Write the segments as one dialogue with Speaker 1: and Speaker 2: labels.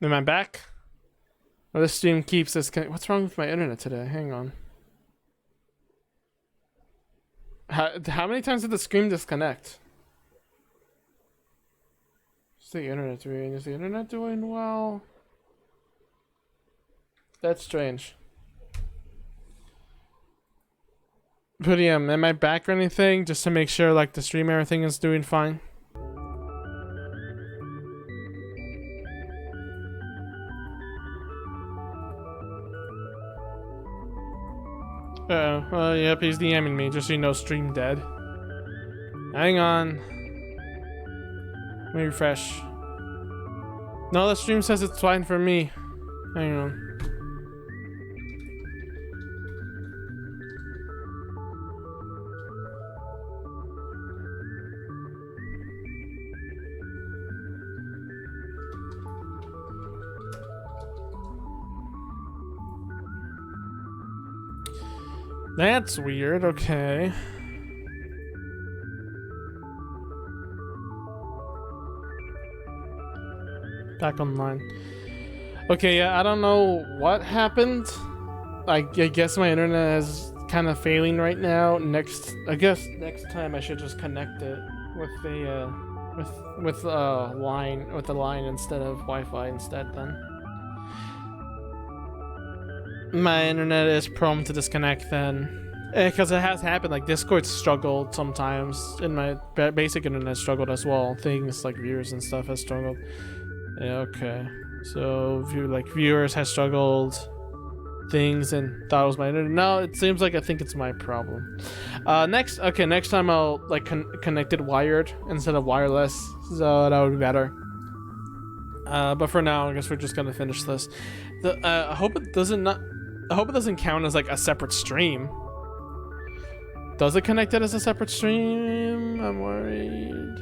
Speaker 1: Am I back? Oh, this stream keeps this. What's wrong with my internet today? Hang on. How many times did the stream disconnect? Is the internet doing? Is the internet doing well? That's strange. But yeah, am I back or anything? Just to make sure like the stream everything is doing fine. Well, yep, he's DMing me, just so you know, stream dead. Hang on. Let me refresh. No, the stream says it's fine for me. Hang on. That's weird, okay. Back online. Okay, yeah, I don't know what happened. I guess my internet is kind of failing right now. I guess next time I should just connect it with the with the line instead of Wi-Fi instead then. My internet is prone to disconnect then. Because it has happened, like Discord struggled sometimes, and my basic internet struggled as well. Things like viewers and stuff has struggled. Yeah, okay. So viewers has struggled things and thought it was my internet. No, it seems like I think it's my problem. Next time I'll like connect it wired instead of wireless, so that would be better. But for now, I guess we're just gonna finish this. I hope it doesn't count as like a separate stream. Does it connect it as a separate stream? I'm worried.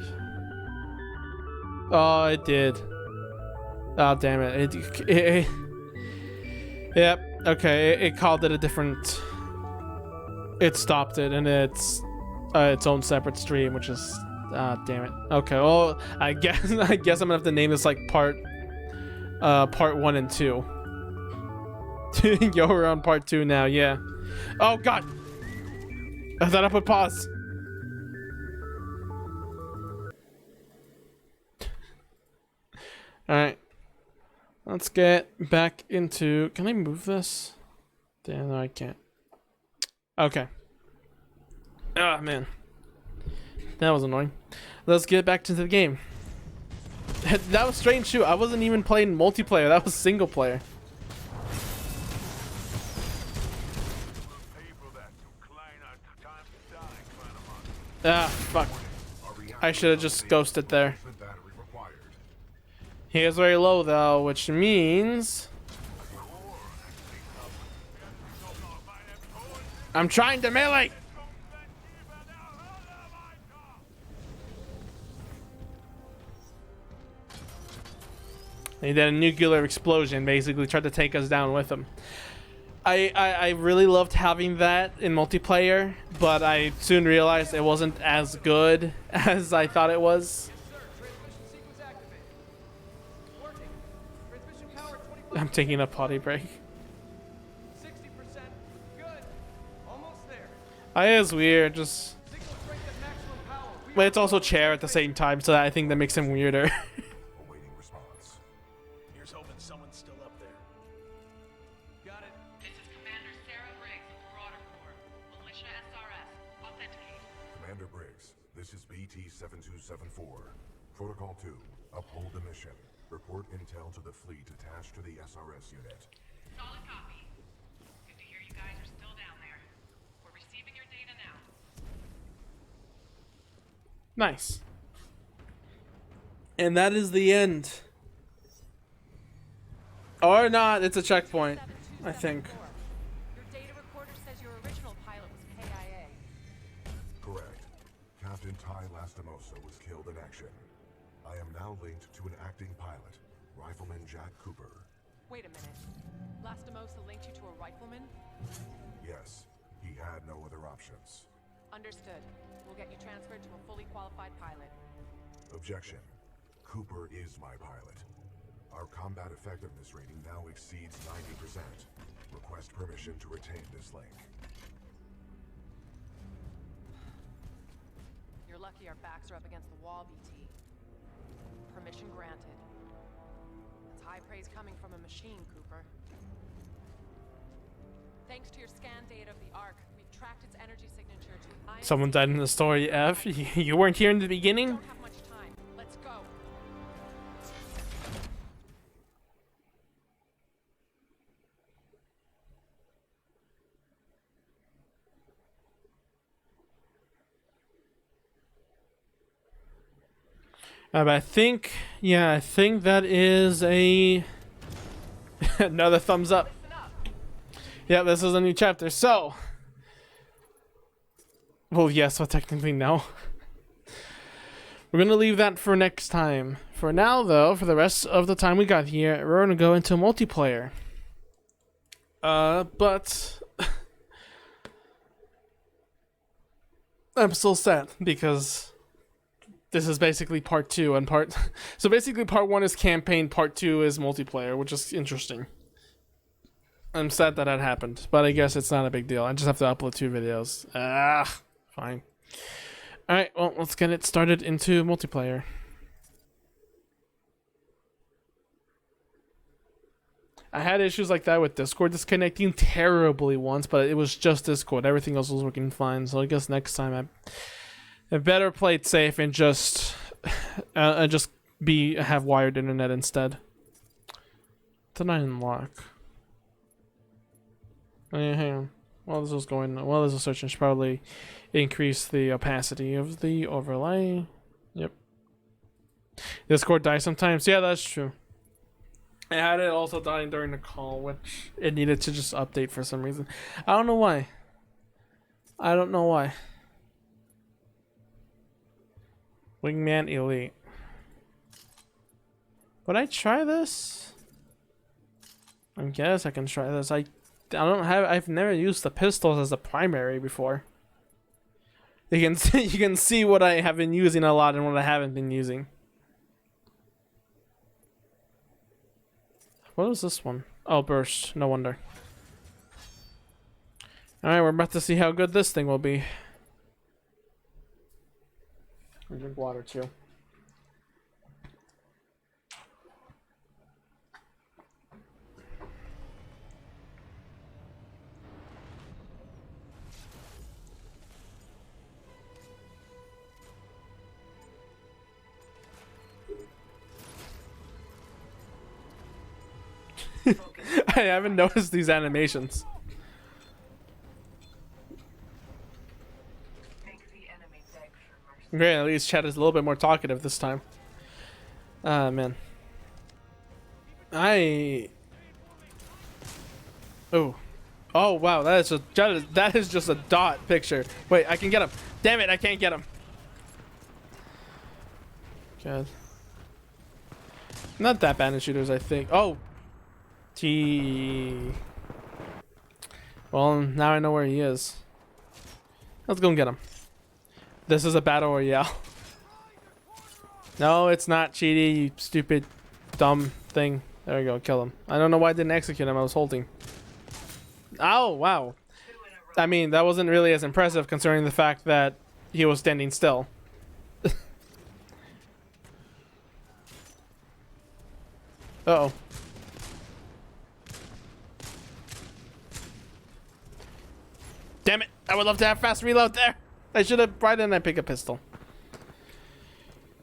Speaker 1: Oh, it did. Oh, damn it. Yep. Okay, it called it a different... It stopped it, and it's own separate stream, which is... damn it. Okay, well, I guess I'm gonna have to name this, like, part 1 and 2. Yo, we're on part 2 now, yeah. Oh, God! I thought I put pause. Alright. Let's get back into... Can I move this? Damn, no, I can't. Okay. Ah, man. That was annoying. Let's get back to the game. That was strange too. I wasn't even playing multiplayer. That was single player. Ah, fuck. I should have just ghosted there. He is very low though, which means... I'm trying to melee! He did a nuclear explosion, basically tried to take us down with him. I really loved having that in multiplayer, but I soon realized it wasn't as good as I thought it was. I'm taking a potty break. 60%. Good. Almost there. It is weird, just... But it's also chair at the same time, so I think that makes him weirder.
Speaker 2: Protocol 2, uphold the mission. Report intel to the fleet attached to the SRS unit.
Speaker 3: Solid copy. Good to hear you guys are still down there. We're receiving your data now.
Speaker 1: Nice. And that is the end. Or not, it's a checkpoint, I think.
Speaker 4: Your data recorder says your original pilot was KIA.
Speaker 2: Correct. Captain Ty Lastimosa was killed in action. I am now linked to an acting pilot, Rifleman Jack Cooper.
Speaker 4: Wait a minute. Lastimosa linked you to a rifleman?
Speaker 2: Yes, he had no other options.
Speaker 4: Understood. We'll get you transferred to a fully qualified pilot.
Speaker 2: Objection. Cooper is my pilot. Our combat effectiveness rating now exceeds 90%. Request permission to retain this link.
Speaker 4: You're lucky our backs are up against the wall, BT. Permission granted. That's high praise coming from a machine, Cooper. Thanks to your scan data of the Ark, we've tracked its energy signature to ion.
Speaker 1: Someone died in the story. F. You weren't here in the beginning.
Speaker 4: Don't have much time. Let's go.
Speaker 1: But I think, yeah, I think that is a another thumbs up. Yeah, this is a new chapter. So, well, yes, well, technically no. We're gonna leave that for next time. For now, though, for the rest of the time we got here, we're gonna go into multiplayer. But I'm still sad because this is basically part 2 and so basically part 1 is campaign, part 2 is multiplayer, which is interesting. I'm sad that happened, but I guess it's not a big deal. I just have to upload 2 videos. Fine. Alright, well, let's get it started into multiplayer. I had issues like that with Discord disconnecting terribly once, but it was just Discord. Everything else was working fine, so I guess next time I better play it safe and just have wired internet instead. Did I unlock? Oh, yeah, hang on. While this is searching, I should probably increase the opacity of the overlay. Yep. Discord dies sometimes. Yeah, that's true. I had it also dying during the call, which it needed to just update for some reason. I don't know why. Wingman Elite. Would I try this? I guess I can try this. I've never used the pistols as a primary before. You can see what I have been using a lot and what I haven't been using. What is this one? Oh, burst. No wonder. Alright, we're about to see how good this thing will be. I drink water too. I haven't noticed these animations. Great, at least chat is a little bit more talkative this time. Man. Oh. Oh, wow, that is just a dot picture. Wait, I can get him. Damn it, I can't get him. God. Not that bad in shooters, I think. Oh. Gee. Well, now I know where he is. Let's go and get him. This is a battle royale. No, it's not, Cheaty, you stupid, dumb thing. There we go, kill him. I don't know why I didn't execute him, I was holding. Oh, wow. I mean, that wasn't really as impressive considering the fact that he was standing still. Uh-oh. Damn it! I would love to have fast reload there. I should have. Why didn't I pick a pistol?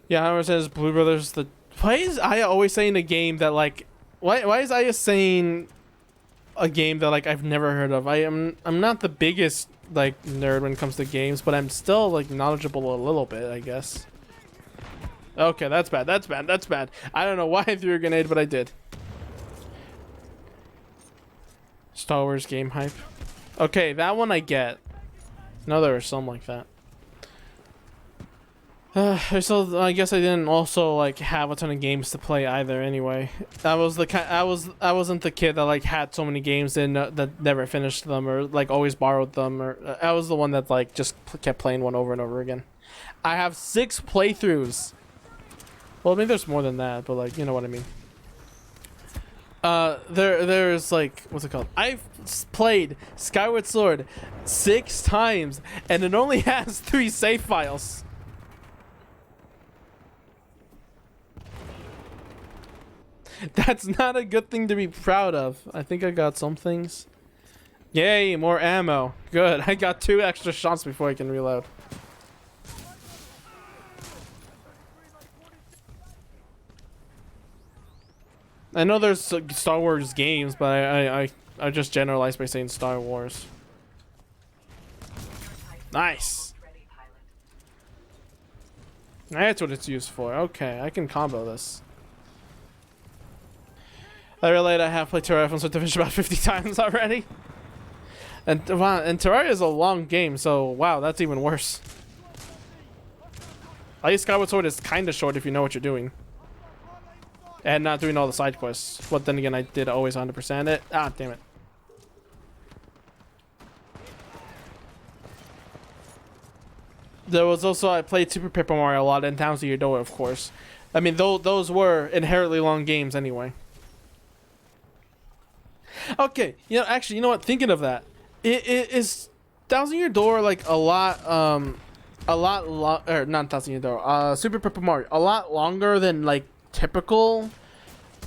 Speaker 1: Yeah, Howard says Blue Brothers. Why is Aya always saying a game that like? Why is Aya saying a game that like I've never heard of? I'm not the biggest like nerd when it comes to games, but I'm still like knowledgeable a little bit, I guess. Okay, that's bad. That's bad. That's bad. I don't know why I threw a grenade, but I did. Star Wars game hype. Okay, that one I get. No, there was some like that. So I guess I didn't also like have a ton of games to play either. Anyway, I wasn't the kid that like had so many games and that never finished them or like always borrowed them. Or I was the one that like just kept playing one over and over again. I have 6 playthroughs. Well, maybe there's more than that, but like you know what I mean. there's like, what's it called? I've played Skyward Sword 6 times, and it only has 3 save files. That's not a good thing to be proud of. I think I got some things. Yay, more ammo. Good. I got 2 extra shots before I can reload. I know there's Star Wars games, but I just generalized by saying Star Wars. Nice. That's what it's used for. Okay, I can combo this. I realized I have played Terraria from Division about 50 times already. And wow, and Terraria is a long game, so wow, that's even worse. At least Skyward Sword is kind of short if you know what you're doing. And not doing all the side quests. But then again, I did always 100% it. Ah, damn it. There was also, I played Super Paper Mario a lot and Towns to Your Door, of course. I mean, those were inherently long games anyway. Okay, you know, actually, you know what? Thinking of that, it is Thousand Year Door like a lot or not Thousand Year Door, Super Paper Mario, a lot longer than like typical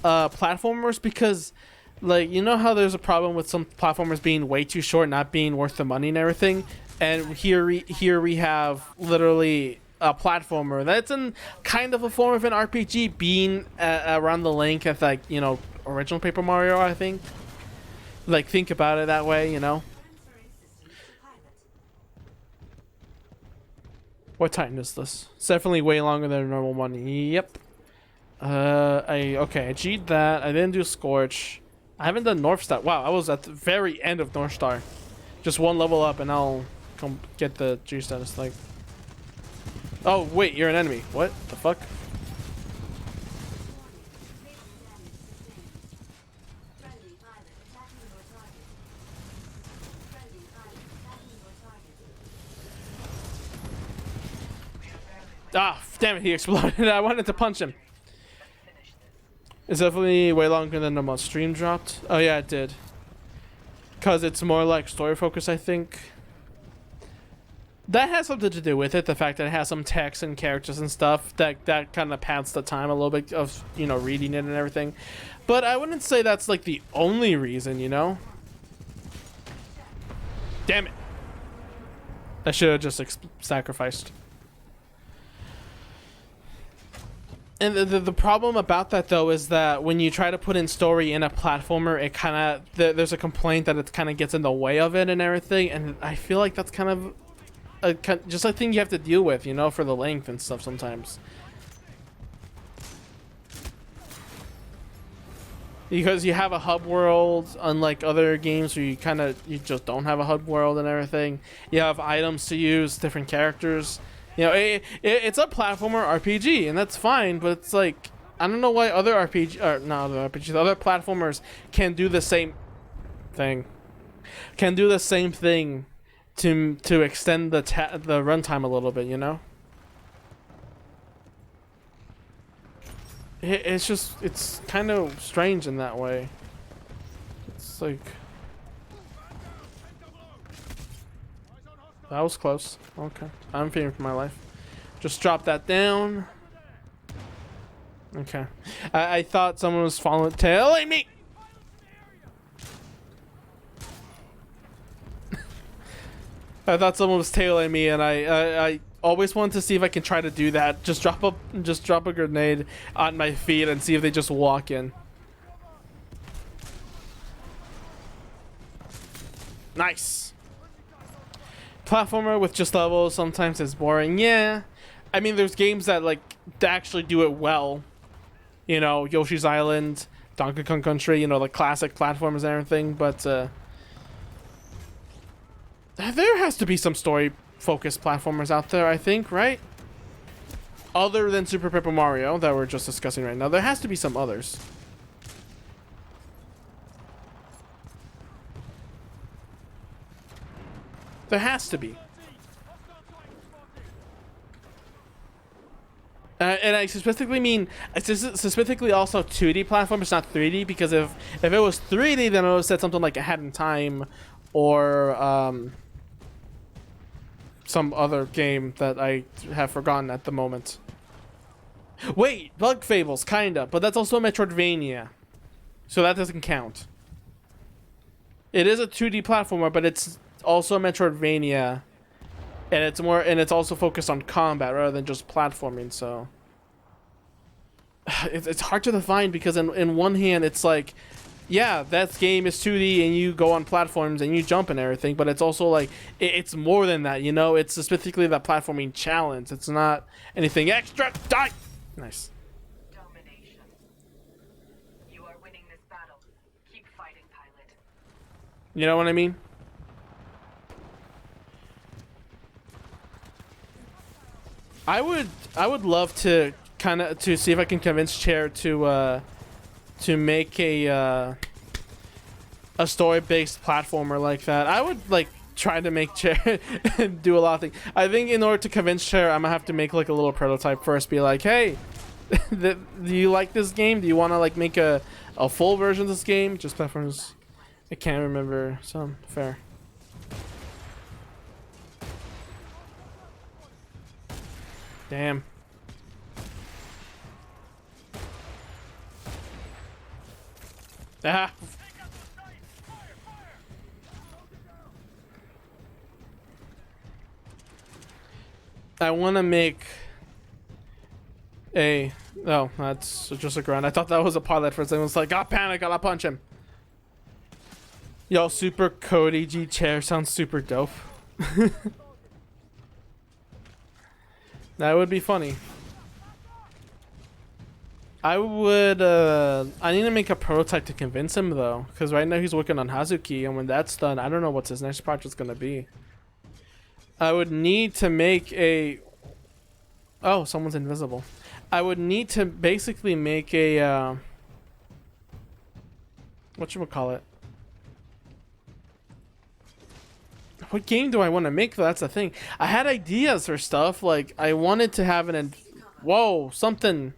Speaker 1: platformers, because like, you know how there's a problem with some platformers being way too short, not being worth the money and everything, and here we have literally a platformer that's in kind of a form of an RPG being around the length of, like, you know, original Paper Mario, I think. Like, think about it that way, you know. What Titan is this? It's definitely way longer than a normal one. Yep. I G'd that. I didn't do Scorch. I haven't done North Star. Wow, I was at the very end of North Star. Just 1 level up and I'll come get the G status thing. Oh, wait, you're an enemy. What the fuck? Ah, damn it, he exploded. I wanted to punch him. It's definitely way longer than the most stream dropped. Oh yeah, it did. Because it's more like story focused, I think. That has something to do with it. The fact that it has some text and characters and stuff. That kind of pads the time a little bit of, you know, reading it and everything. But I wouldn't say that's like the only reason, you know? Damn it. I should have just sacrificed. And the problem about that, though, is that when you try to put in story in a platformer, it kind of there's a complaint that it kind of gets in the way of it and everything, and I feel like that's kind of just a thing you have to deal with, you know, for the length and stuff sometimes. Because you have a hub world, unlike other games where you just don't have a hub world and everything. You have items to use, different characters. You know, it's a platformer RPG, and that's fine, but it's like, I don't know why other other platformers can do the same thing. Can do the same thing to extend the runtime a little bit, you know? It's kind of strange in that way. It's like... That was close. Okay. I'm fearing for my life. Just drop that down. Okay. I thought someone was tailing me! I thought someone was tailing me, and I always wanted to see if I can try to do that. Just drop a grenade on my feet and see if they just walk in. Nice. Platformer with just levels sometimes is boring. Yeah, I mean, there's games that actually do it well. You know, Yoshi's Island, Donkey Kong Country. You know, the classic platformers and everything. But there has to be some story-focused platformers out there, I think, right? Other than Super Paper Mario that we're just discussing right now, there has to be some others. There has to be. And I specifically mean, I specifically also 2D platform. It's not 3D, because if it was 3D, then I would have said something like A Hat in Time, or some other game that I have forgotten at the moment. Wait, Bug Fables, kinda, but that's also a Metroidvania, so that doesn't count. It is a 2D platformer, but it's also a Metroidvania, and it's also focused on combat rather than just platforming. So it's hard to define, because in one hand it's like, yeah, that game is 2D and you go on platforms and you jump and everything, but it's also like it's more than that, you know. It's specifically that platforming challenge. It's not anything extra. Die. Nice.
Speaker 3: Domination. You are winning this battle. Keep fighting, pilot.
Speaker 1: You know what I mean? I would love to to see if I can convince Chair to make a story-based platformer like that. I would like try to make Chair do a lot of things. I think in order to convince Chair, I'm gonna have to make like a little prototype first. Be like, hey, do you like this game? Do you want to like make a full version of this game? Just platforms. I can't remember. Some fair. Damn. Ah. I want to make a... Oh, that's just a grunt. I thought that was a pilot for a second. I was like, ah, panic, I'll punch him. Yo, Super Cody G Chair sounds super dope. That would be funny. I would, I need to make a prototype to convince him, though. Because right now he's working on Hazuki, and when that's done, I don't know what his next project's gonna be. I would need to make a... Oh, someone's invisible. I would need to basically make a, whatchamacallit? What game do I want to make, though? That's the thing. I had ideas for stuff. Like, I wanted to have an... Whoa, something...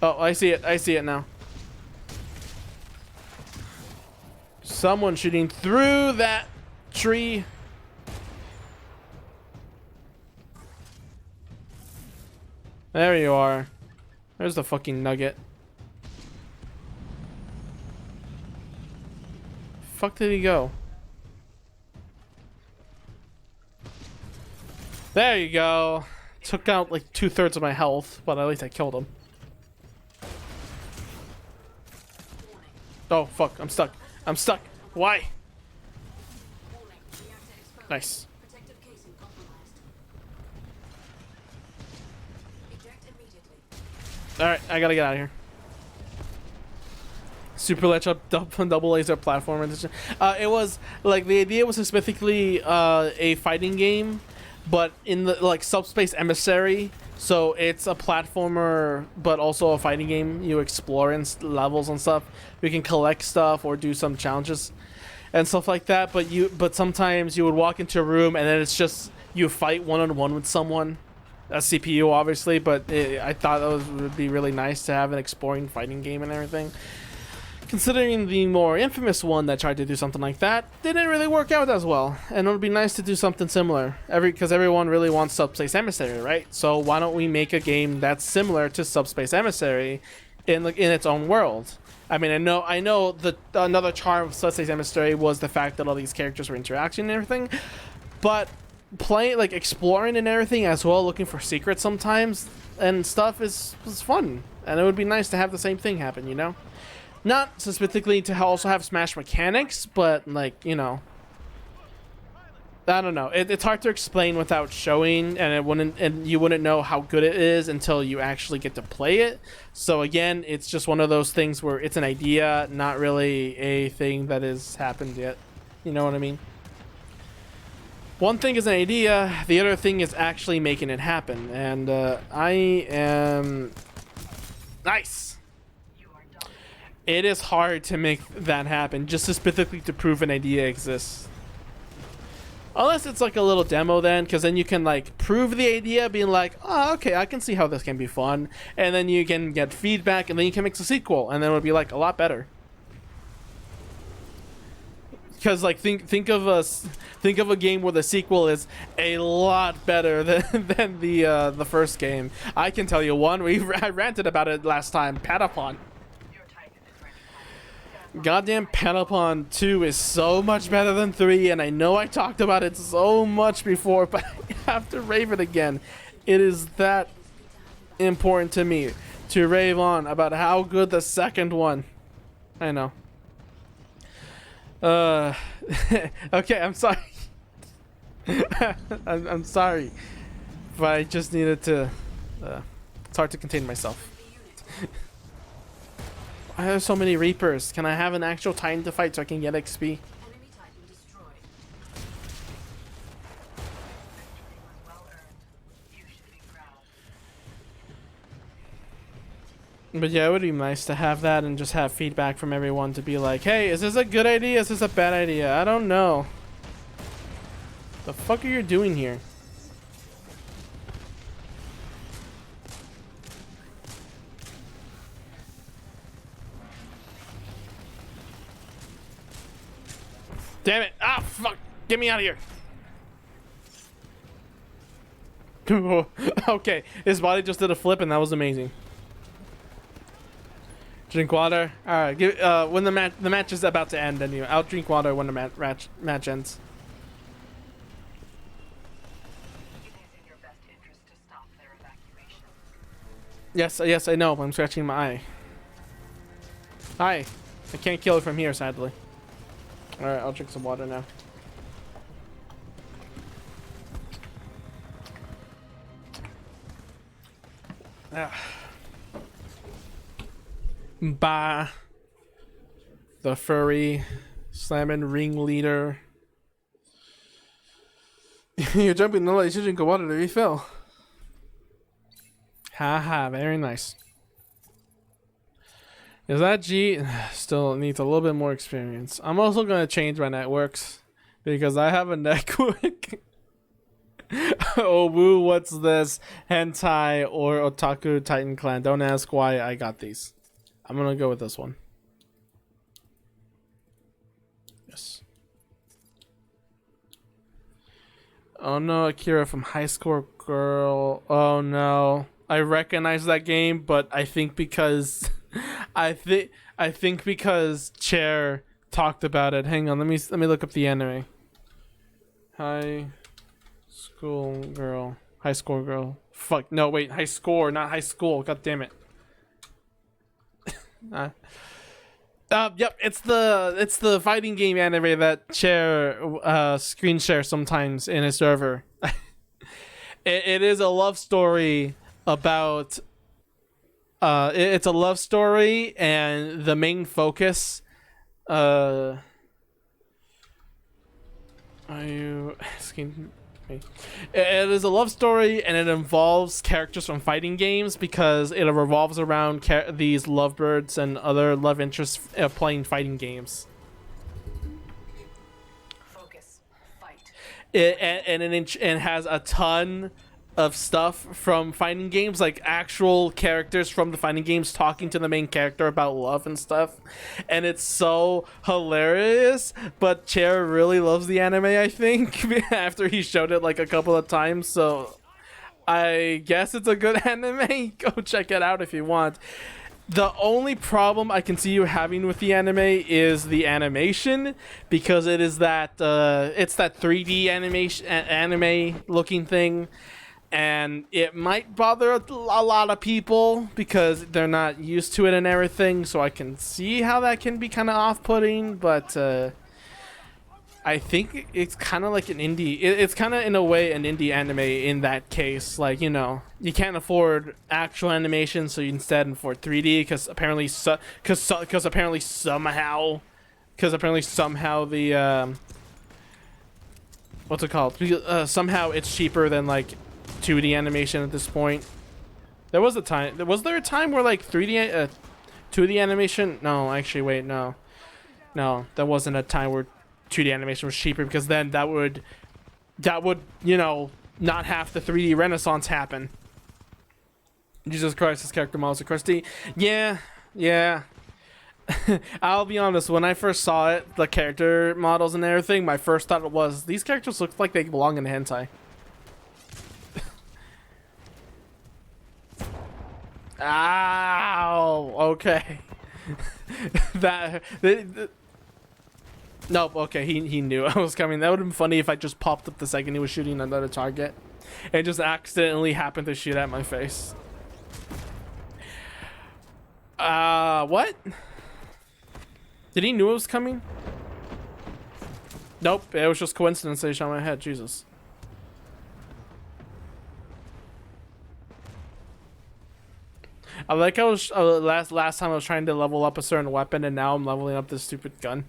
Speaker 1: Oh, I see it. I see it now. Someone shooting through that tree. There you are. There's the fucking nugget. Fuck did he go? There you go. Took out like 2/3 of my health, but at least I killed him. Oh fuck, I'm stuck. I'm stuck. Why? Nice. Alright, I gotta get out of here. Super Ledge Up double laser platform edition. It was like the idea was specifically a fighting game, but in the like Subspace Emissary. So it's a platformer, but also a fighting game. You explore in levels and stuff. You can collect stuff or do some challenges and stuff like that. But sometimes you would walk into a room and then it's just you fight one-on-one with someone. A CPU, obviously, but I thought that would be really nice to have an exploring fighting game and everything. Considering the more infamous one that tried to do something like that didn't really work out as well, and it would be nice to do something similar. Because everyone really wants Subspace Emissary, right? So why don't we make a game that's similar to Subspace Emissary in its own world? I mean, I know that another charm of Subspace Emissary was the fact that all these characters were interacting and everything, but playing like exploring and everything as well, looking for secrets sometimes and stuff was fun, and it would be nice to have the same thing happen, you know. Not specifically to also have Smash mechanics, but like, you know, I don't know. It's hard to explain without showing, and you wouldn't know how good it is until you actually get to play it. So again, it's just one of those things where it's an idea, not really a thing that has happened yet. You know what I mean? One thing is an idea, the other thing is actually making it happen, and I am nice. It is hard to make that happen, just specifically to prove an idea exists. Unless it's like a little demo then, because then you can like prove the idea, being like, oh, okay, I can see how this can be fun. And then you can get feedback, and then you can make a sequel, and then it would be like a lot better. Because like think of a game where the sequel is a lot better than the first game. I can tell you one. I ranted about it last time. Patapon. Goddamn Patapon 2 is so much better than 3, and I know I talked about it so much before, but I have to rave it again. It is that important to me to rave on about how good the second one. I know. Okay, I'm sorry. I'm sorry, but I just needed to. It's hard to contain myself. Why are there so many Reapers? Can I have an actual Titan to fight so I can get XP?
Speaker 5: Enemy Titan destroyed. Victory was well earned. You should be proud.
Speaker 1: But yeah, it would be nice to have that and just have feedback from everyone to be like, hey, is this a good idea? Is this a bad idea? I don't know. The fuck are you doing here? Damn it! Ah, fuck! Get me out of here! Okay, his body just did a flip, and that was amazing. Drink water. All right, when the match is about to end, anyway. I'll drink water when the match ends.
Speaker 5: It is in your best interest to stop their evacuation.
Speaker 1: Yes, I know. I'm scratching my eye. Hi. I can't kill it from here, sadly. All right, I'll drink some water now. Bah. The furry slamming ringleader. You're jumping the light. You should drink water to refill. Haha, very nice. Is that G? Still needs a little bit more experience. I'm also going to change my networks because I have a network. Oh, woo, what's this? Hentai or Otaku Titan Clan. Don't ask why I got these. I'm going to go with this one. Yes. Oh no, Akira from High Score Girl. Oh no. I recognize that game, but I think because... I think because Chair talked about it. Hang on, let me look up the anime. High School Girl. High Score Girl. Fuck, no, wait, High Score, not High School. God damn it. Yep, it's the fighting game anime that Chair screen share sometimes in his server. It is a love story about it's a love story, and the main focus are you asking me? It is a love story, and it involves characters from fighting games because it revolves around these lovebirds and other love interests playing fighting games.
Speaker 5: Focus. Fight.
Speaker 1: It has a ton of stuff from fighting games, like actual characters from the fighting games talking to the main character about love and stuff, and it's so hilarious. But Chair really loves the anime, I think, after he showed it like a couple of times, so I guess it's a good anime. Go check it out if you want. The only problem I can see you having with the anime is the animation, because it is that it's that 3D animation anime looking thing. And it might bother a lot of people because they're not used to it and everything, so I can see how that can be kind of off-putting, but I think it's kind of like an indie. It's kind of, in a way, an indie anime in that case. Like, you know, you can't afford actual animation, so you instead afford 3D, because apparently somehow the what's it called? Somehow it's cheaper than like 2D animation at this point. Was there a time where like 2D animation? No, actually, wait, no, there wasn't a time where 2D animation was cheaper, because then that would that would, you know, not have the 3D renaissance happen. Jesus Christ, this character models are crusty. Yeah, yeah. I'll be honest, when I first saw it, the character models and everything, my first thought was, these characters look like they belong in hentai. Ow! Okay. Nope, okay, he knew I was coming. That would have been funny if I just popped up the second he was shooting another target and just accidentally happened to shoot at my face. What? Did he knew it was coming? Nope, it was just coincidence that he shot my head. Jesus. I like how last time I was trying to level up a certain weapon and now I'm leveling up this stupid gun.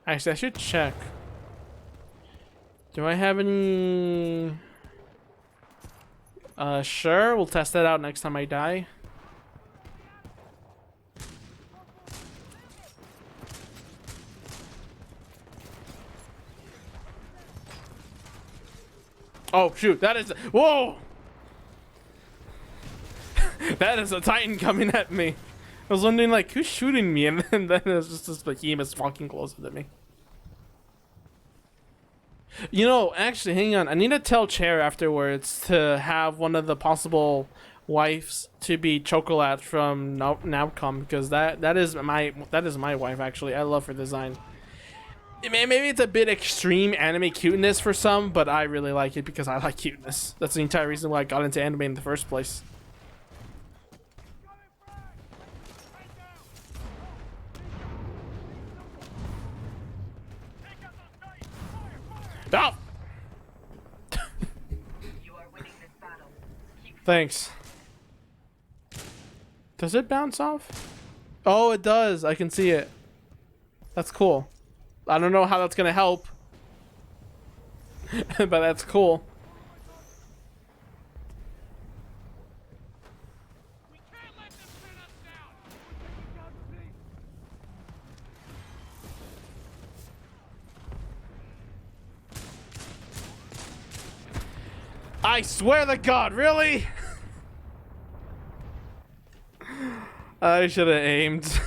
Speaker 1: Actually, I should check. Do I have any... Sure, we'll test that out next time I die. Oh, shoot, that is... Whoa! That is a Titan coming at me. I was wondering, like, who's shooting me? And then it's just this behemoth walking closer to me. You know, actually, hang on. I need to tell Chair afterwards to have one of the possible wives to be Chocolat from Nowcom, because that is my wife. Actually, I love her design. Maybe it's a bit extreme anime cuteness for some, but I really like it because I like cuteness. That's the entire reason why I got into anime in the first place. Oh!
Speaker 5: You are winning this battle.
Speaker 1: Thanks. Does it bounce off? Oh, it does. I can see it. That's cool. I don't know how that's gonna help. But that's cool. I swear to God, really? I should have aimed.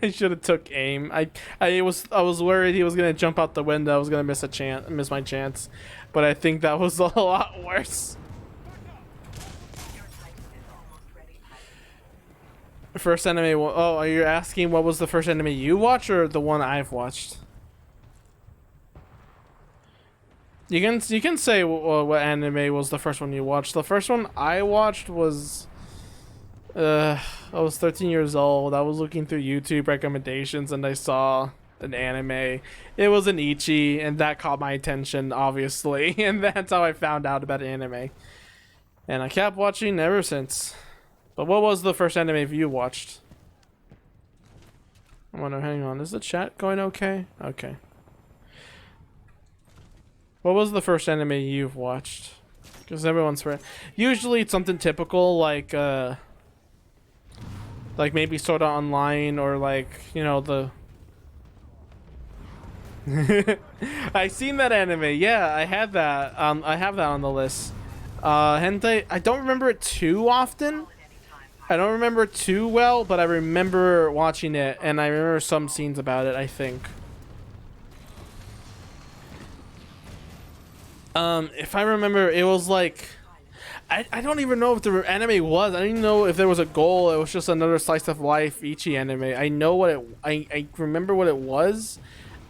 Speaker 1: I should have took aim. I was worried he was gonna jump out the window. I was gonna miss my chance, but I think that was a lot worse. First anime. Oh, are you asking what was the first anime you watched or the one I've watched? You can say what anime was the first one you watched. The first one I watched was I was 13 years old. I was looking through YouTube recommendations and I saw an anime. It was an Ichi and that caught my attention, obviously, and that's how I found out about anime. And I kept watching ever since. But what was the first anime you watched? I wonder, hang on, is the chat going okay? Okay. What was the first anime you've watched? Because everyone's usually it's something typical like maybe Sword Art Online or like, you know, the I seen that anime. Yeah, I had that. I have that on the list. Hentai, I don't remember it too often. I don't remember it too well, but I remember watching it and I remember some scenes about it, I think. If I remember, it was like I don't even know if the anime was. I don't even know if there was a goal. It was just another slice of life Ichi anime. I know what it. I remember what it was.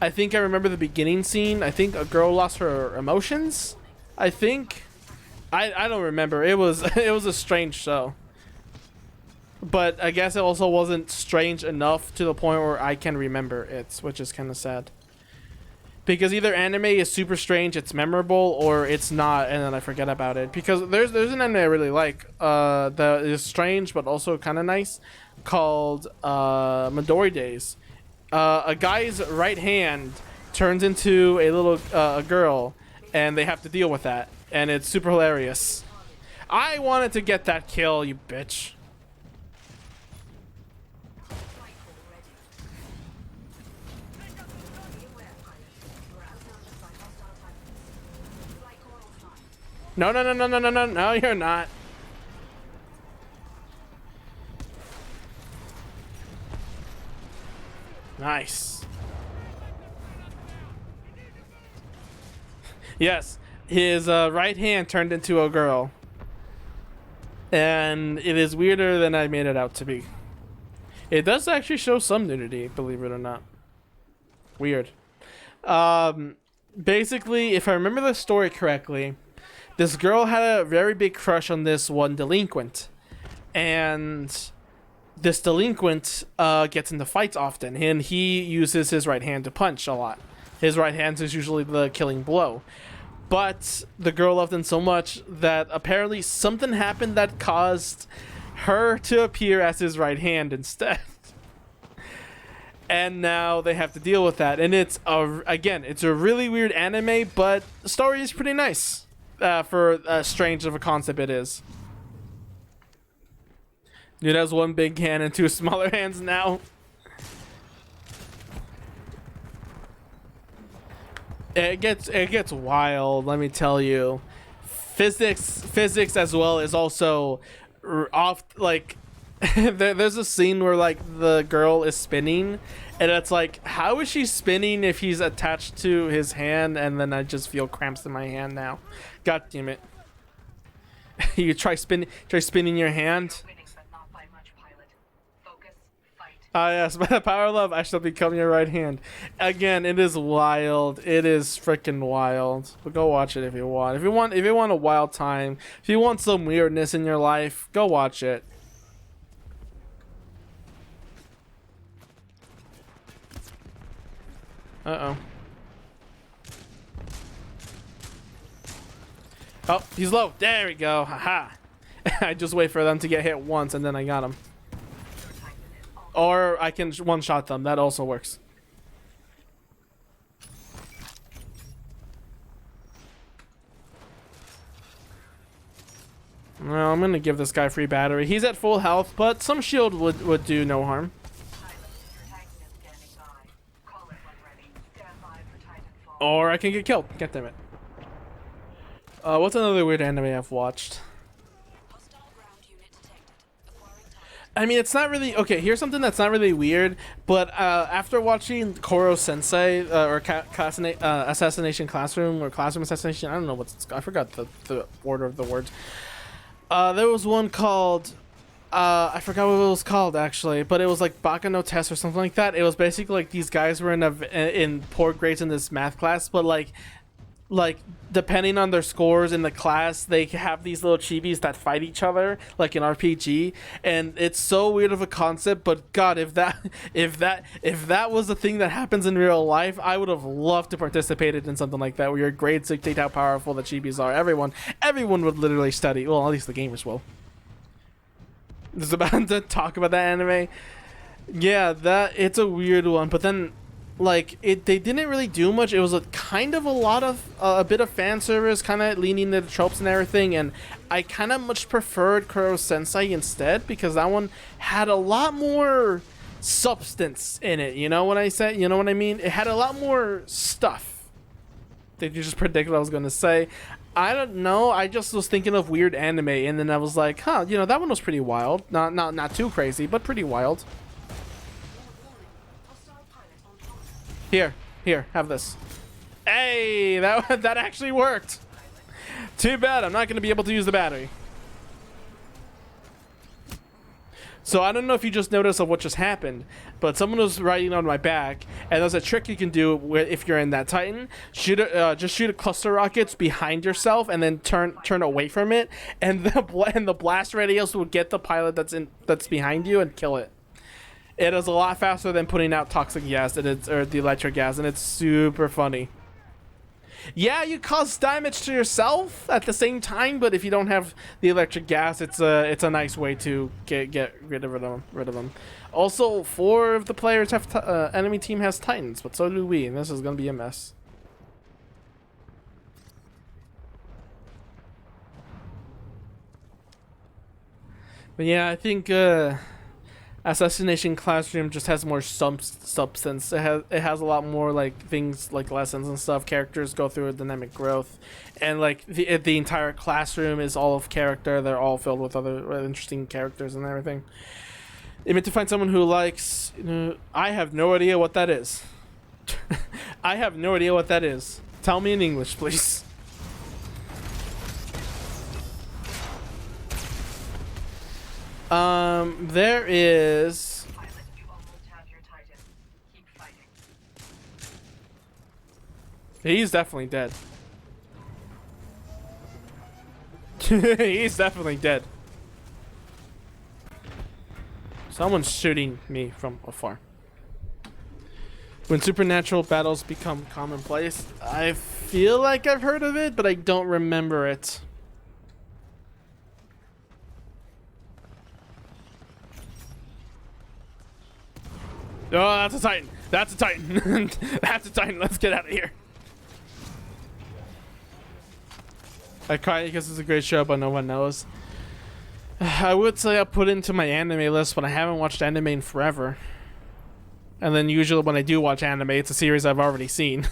Speaker 1: I think I remember the beginning scene. I think a girl lost her emotions. I think. I don't remember. It was a strange show. But I guess it also wasn't strange enough to the point where I can remember it, which is kind of sad. Because either anime is super strange, it's memorable, or it's not, and then I forget about it. Because there's an anime I really like that is strange but also kind of nice, called Midori Days. A guy's right hand turns into a little a girl, and they have to deal with that, and it's super hilarious. I wanted to get that kill, you bitch. No, no, no, no, no, no, no, no, you're not. Nice. Yes, his right hand turned into a girl. And it is weirder than I made it out to be. It does actually show some nudity, believe it or not. Weird. Basically, if I remember the story correctly, this girl had a very big crush on this one delinquent. And this delinquent gets into fights often, and he uses his right hand to punch a lot. His right hand is usually the killing blow. But the girl loved him so much that apparently something happened that caused her to appear as his right hand instead. And now they have to deal with that. And it's it's a really weird anime, but the story is pretty nice for strange of a concept it is. Dude has one big hand and two smaller hands now. It gets wild, let me tell you. Physics as well is also off. Like there's a scene where like the girl is spinning, and it's like, how is she spinning if he's attached to his hand? And then I just feel cramps in my hand now. God damn it! You try spinning your hand.
Speaker 5: Winning, but not by much, pilot. Focus, fight.
Speaker 1: Ah yes, by the power of love, I shall become your right hand. Again, it is wild. It is freaking wild. But go watch it if you want. If you want a wild time, if you want some weirdness in your life, go watch it. Uh-oh. Oh, he's low. There we go. Haha. I just wait for them to get hit once and then I got him. Or I can one-shot them. That also works. Well, I'm gonna give this guy free battery. He's at full health, but some shield would do no harm. Or I can get killed. God damn it. What's another weird anime I've watched? I mean, it's not really... Okay, here's something that's not really weird, but after watching Koro Sensei, or Assassination Classroom, or Classroom Assassination, I don't know what's... I forgot the order of the words. There was one called... I forgot what it was called, actually, but it was like Baka no Test or something like that. It was basically like these guys were in poor grades in this math class, but like depending on their scores in the class, they have these little chibis that fight each other like an RPG, and it's so weird of a concept. But God, if that was a thing that happens in real life, I would have loved to participate in something like that, where your grades dictate how powerful the chibis are. Everyone would literally study. Well, at least the gamers will. Just about to talk about that anime. Yeah, it's a weird one, but then like they didn't really do much. It was a kind of a bit of fan service, kind of leaning into the tropes and everything, and I kind of much preferred Kuro Sensei instead, because that one had a lot more substance in it. You know what I said? You know what I mean? It had a lot more stuff. Did you just predict what I was going to say? I don't know. I just was thinking of weird anime, and then I was like, huh, you know, that one was pretty wild. Not too crazy, but pretty wild. Here, have this. Hey, that actually worked. Too bad I'm not going to be able to use the battery. So I don't know if you just noticed of what just happened, but someone was riding on my back, and there's a trick you can do if you're in that Titan. Just shoot a cluster rockets behind yourself, and then turn away from it, and the blast radius will get the pilot that's behind you and kill it. It is a lot faster than putting out toxic gas, or the electric gas, and it's super funny. Yeah, you cause damage to yourself at the same time, but if you don't have the electric gas, it's a nice way to get rid of them. Also, 4 of the players have enemy team has Titans, but so do we, and this is gonna be a mess. But yeah, I think Assassination Classroom just has more substance. It has a lot more like things like lessons and stuff. Characters go through a dynamic growth, and like the entire classroom is all of character. They're all filled with other interesting characters and everything. You meant to find someone who likes. I have no idea what that is. I have no idea what that is. Tell me in English, please. There is.
Speaker 5: Pilot, you almost have your Titan. Keep fighting.
Speaker 1: He's definitely dead. He's definitely dead. Someone's shooting me from afar. When supernatural battles become commonplace, I feel like I've heard of it, but I don't remember it. Oh, that's a Titan. That's a Titan. That's a Titan. Let's get out of here. I cry because it's a great show, but no one knows. I would say I put it into my anime list, but I haven't watched anime in forever. And then usually when I do watch anime, it's a series I've already seen.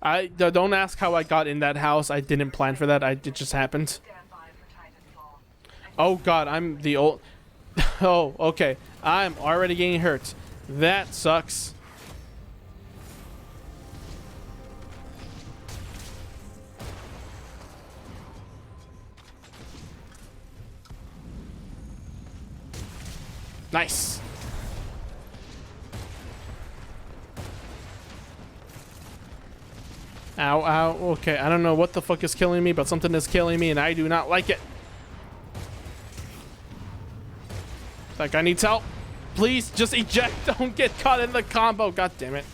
Speaker 1: Don't ask how I got in that house. I didn't plan for that. It just happened.
Speaker 5: Stand by for Titanfall.
Speaker 1: Oh god, I'm the old. Oh, okay. I'm already getting hurt. That sucks. Nice. Ow, ow. Okay, I don't know what the fuck is killing me, but something is killing me and I do not like it. That guy needs help. Please, just eject. Don't get caught in the combo. God damn it.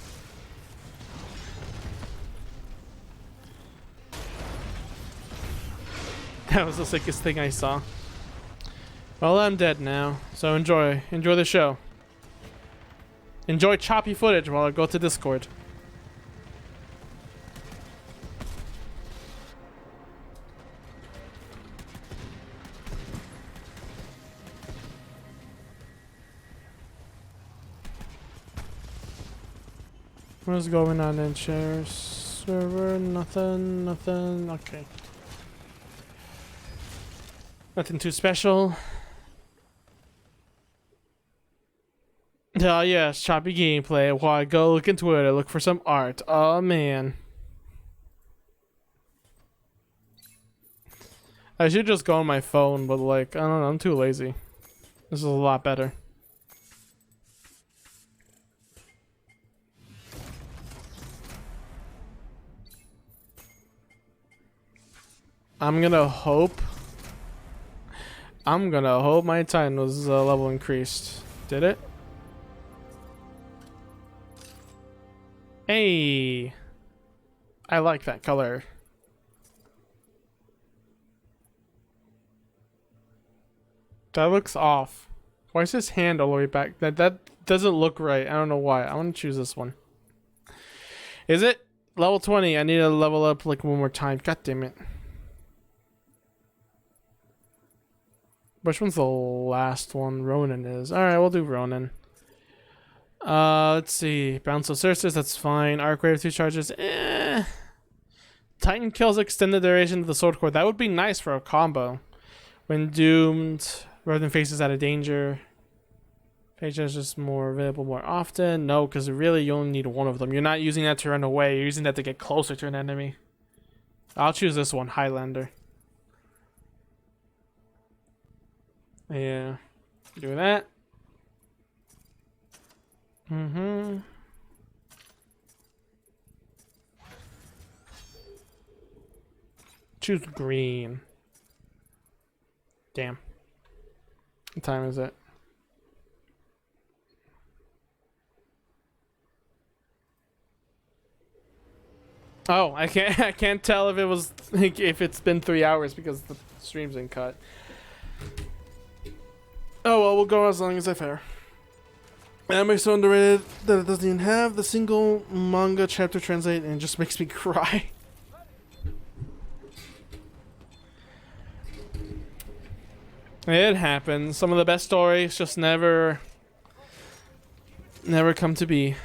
Speaker 1: That was the sickest thing I saw. Well, I'm dead now, so enjoy the show. Enjoy choppy footage while I go to Discord. What's going on in share server? Nothing, nothing. Okay. Nothing too special. Oh yes, choppy gameplay. While I go look into it, I look for some art. Oh man. I should just go on my phone, but like, I don't know, I'm too lazy. This is a lot better. I'm gonna hope my Titan was level increased. Did it? Hey, I like that color. That looks off. Why is his hand all the way back? That doesn't look right. I don't know why. I want to choose this one. Is it level 20? I need to level up like one more time. God damn it. Which one's the last one? Ronin is. Alright, we'll do Ronin. Let's see. Bounce of Cerces, that's fine. Arc Rate of 2 charges. Titan kills extend the duration of the sword core. That would be nice for a combo. When doomed, rather than faces out of danger. Phase is just more available more often. No, because really you only need one of them. You're not using that to run away. You're using that to get closer to an enemy. I'll choose this one, Highlander. Yeah. Do that. Mm-hmm. Choose green. Damn. What time is it? Oh, I can't tell if it was if it's been 3 hours because the stream's been cut. Oh well, we'll go as long as I fair. Anime is so underrated that it doesn't even have the single manga chapter translate, and it just makes me cry. It happens. Some of the best stories just never come to be.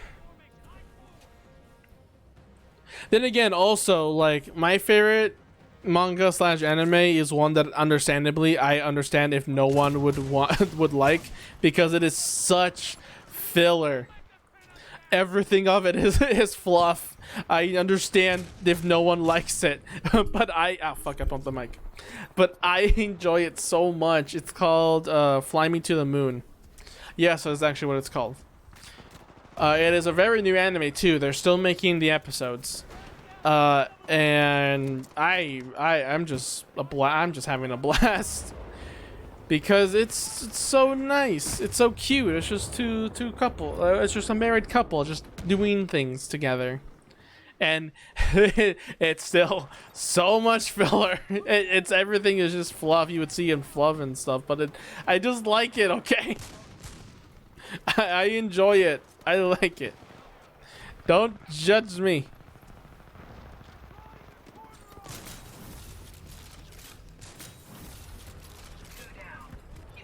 Speaker 1: Then again, also, like, my favorite manga slash anime is one that understandably I understand if no one would would like, because it is such filler. Everything of it is fluff. I understand if no one likes it, but fuck, I bumped the mic. But I enjoy it so much. It's called Fly Me to the Moon. Yes, that's actually what it's called. It is a very new anime too. They're still making the episodes. And I'm just having a blast because it's so nice. It's so cute. It's just two couple. It's just a married couple just doing things together, and it's still so much filler. It's everything is just fluff. You would see in fluff and stuff, but I just like it. Okay, I enjoy it. I like it. Don't judge me.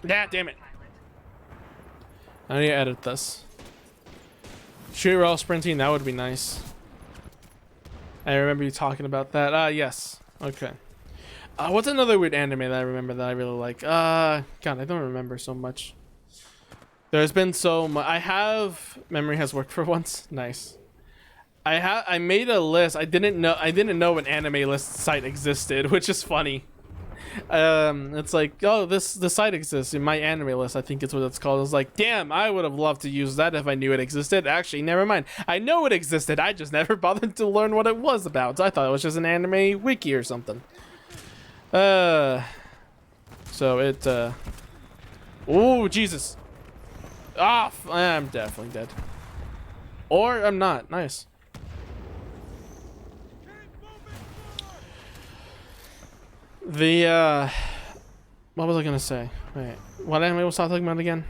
Speaker 1: Yeah, damn it. I need to edit this. Shoot while sprinting, that would be nice. I remember you talking about that. Yes. Okay. What's another weird anime that I remember that I really like? God, I don't remember so much. There's been so much. Memory has worked for once. Nice. I made a list. I didn't know an anime list site existed, which is funny. It's like, oh, the site exists in my anime list, I think it's what it's called. It's like, damn, I would have loved to use that if I knew it existed. Actually, never mind. I know it existed. I just never bothered to learn what it was about. I thought it was just an anime wiki or something. So it, oh, Jesus. Ah, I'm definitely dead. Or I'm not. Nice. The what was I gonna say? Wait, what anime was I talking about again?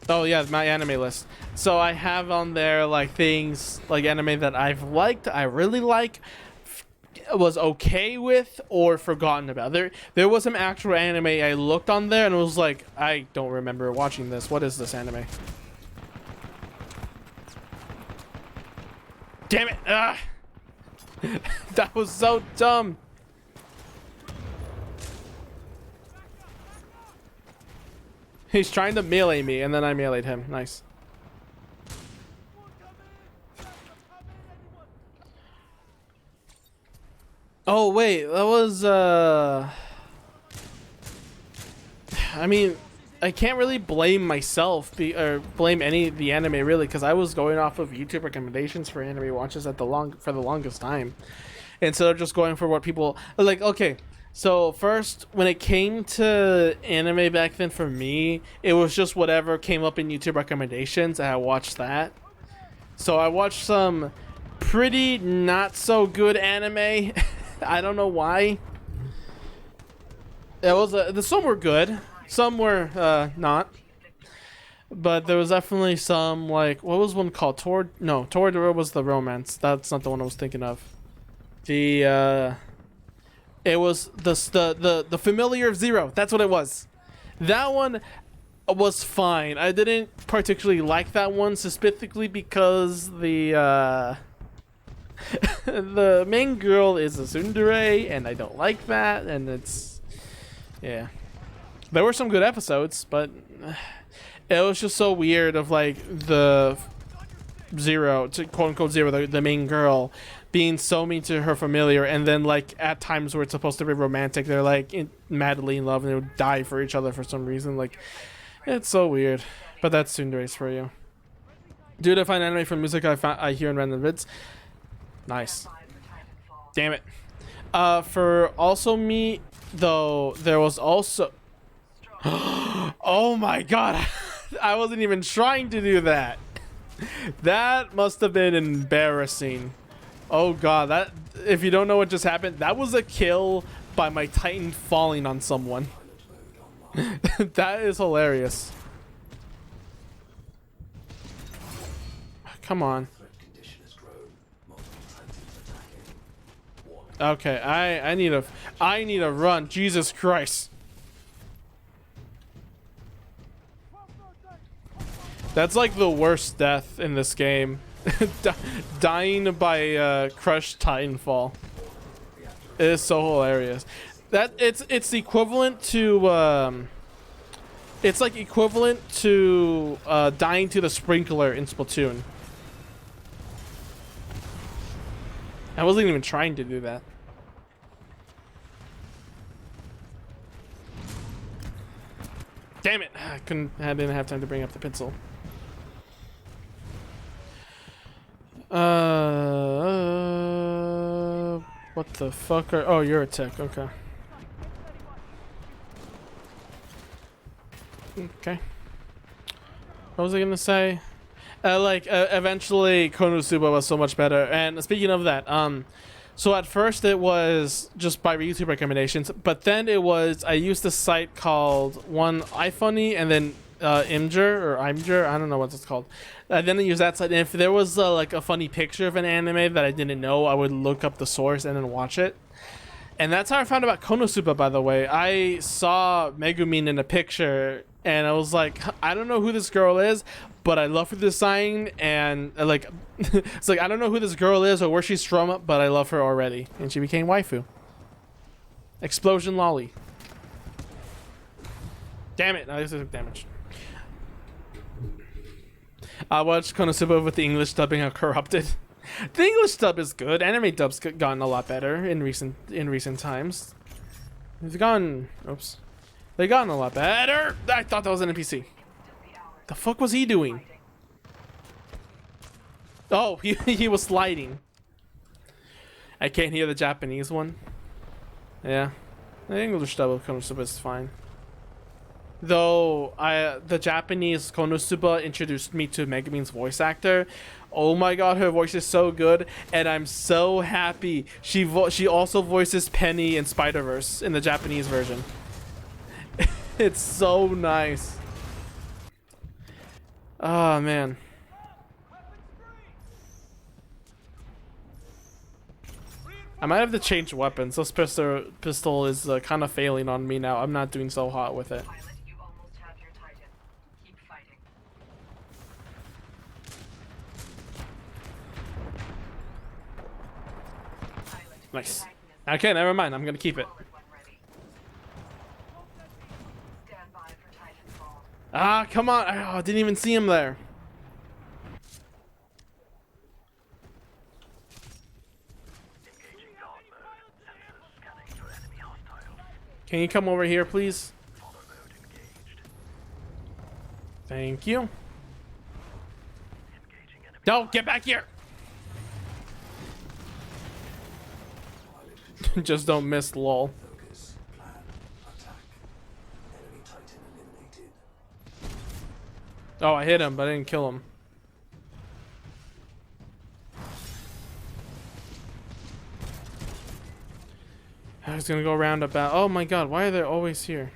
Speaker 1: Oh yeah, my anime list. So I have on there like things like anime that I've liked, I really like, was okay with, or forgotten about. There was some actual anime I looked on there and it was like, I don't remember watching this. What is this anime? Damn it! Ah, that was so dumb. He's trying to melee me, and then I meleeed him. Nice. Oh, wait. That was, I mean, I can't really blame myself, or blame any of the anime, really, because I was going off of YouTube recommendations for anime watches for the longest time. Instead of just going for what people... Like, okay... So first, when it came to anime back then for me, it was just whatever came up in YouTube recommendations, and I watched that. So I watched some pretty not so good anime. I don't know why. It was some were good, some were not. But there was definitely some, like, what was one called? Toradora was the romance. That's not the one I was thinking of. It was the Familiar of Zero. That's what it was. That one was fine. I didn't particularly like that one, specifically because the the main girl is a tsundere, and I don't like that. And it's, yeah. There were some good episodes, but it was just so weird of like the Zero, quote unquote Zero, the main girl, being so mean to her familiar, and then like at times where it's supposed to be romantic, they're like madly in love and they would die for each other for some reason. Like, it's so weird. But that's tsunderes for you. Dude, I find anime from music I hear in random vids. Nice. Damn it. For also me though, there was also oh my god. I wasn't even trying to do that. That must have been embarrassing. Oh god, that, if you don't know what just happened, that was a kill by my Titan falling on someone. That is hilarious. Come on. Okay, I need a run. Jesus Christ. That's like the worst death in this game. Dying by crushed Titanfall. It is so hilarious. That it's equivalent to it's like equivalent to dying to the sprinkler in Splatoon. I wasn't even trying to do that. Damn it! I didn't have time to bring up the pencil. What the fuck are... Oh, you're a tech. Okay. Okay. What was I gonna say? Eventually Konosuba was so much better. And speaking of that, so at first it was just by YouTube recommendations, but then it was, I used a site called iFunny and then Imgur, I don't know what it's called. I didn't use that site, and if there was like a funny picture of an anime that I didn't know, I would look up the source and then watch it. And that's how I found about Konosuba, by the way. I saw Megumin in a picture, and I was like, I don't know who this girl is, but I love her design, and like, it's like, I don't know who this girl is or where she's from, but I love her already. And she became waifu. Explosion lolly. Damn it, I just took damage. I watched Konosuba with the English dubbing of Corrupted. The English dub is good. Anime dub's gotten a lot better in recent times. They've gotten they've gotten a lot better. I thought that was an NPC. The fuck was he doing? Oh, he was sliding. I can't hear the Japanese one. Yeah, the English dub of Konosuba is fine. Though the Japanese Konosuba introduced me to Megumin's voice actor. Oh my god, her voice is so good, and I'm so happy she also voices Penny in Spider-Verse in the Japanese version. It's so nice. Oh man. I might have to change weapons. This pistol is kind of failing on me now. I'm not doing so hot with it.
Speaker 5: Pilot, you almost have your Titan. Keep fighting. Pilot,
Speaker 1: Nice.
Speaker 5: your Titan is
Speaker 1: Okay, never mind. I'm gonna keep it.
Speaker 5: forward when ready. Stand by for Titanfall.
Speaker 1: Ah, come on. Oh, I didn't even see him there. Can you come over here, please? Thank you. No, get back here. Just don't miss, lol.
Speaker 6: Focus, plan, attack. Enemy Titan eliminated.
Speaker 1: Oh, I hit him, but I didn't kill him. I was gonna go around about. Oh my god, why are they always here?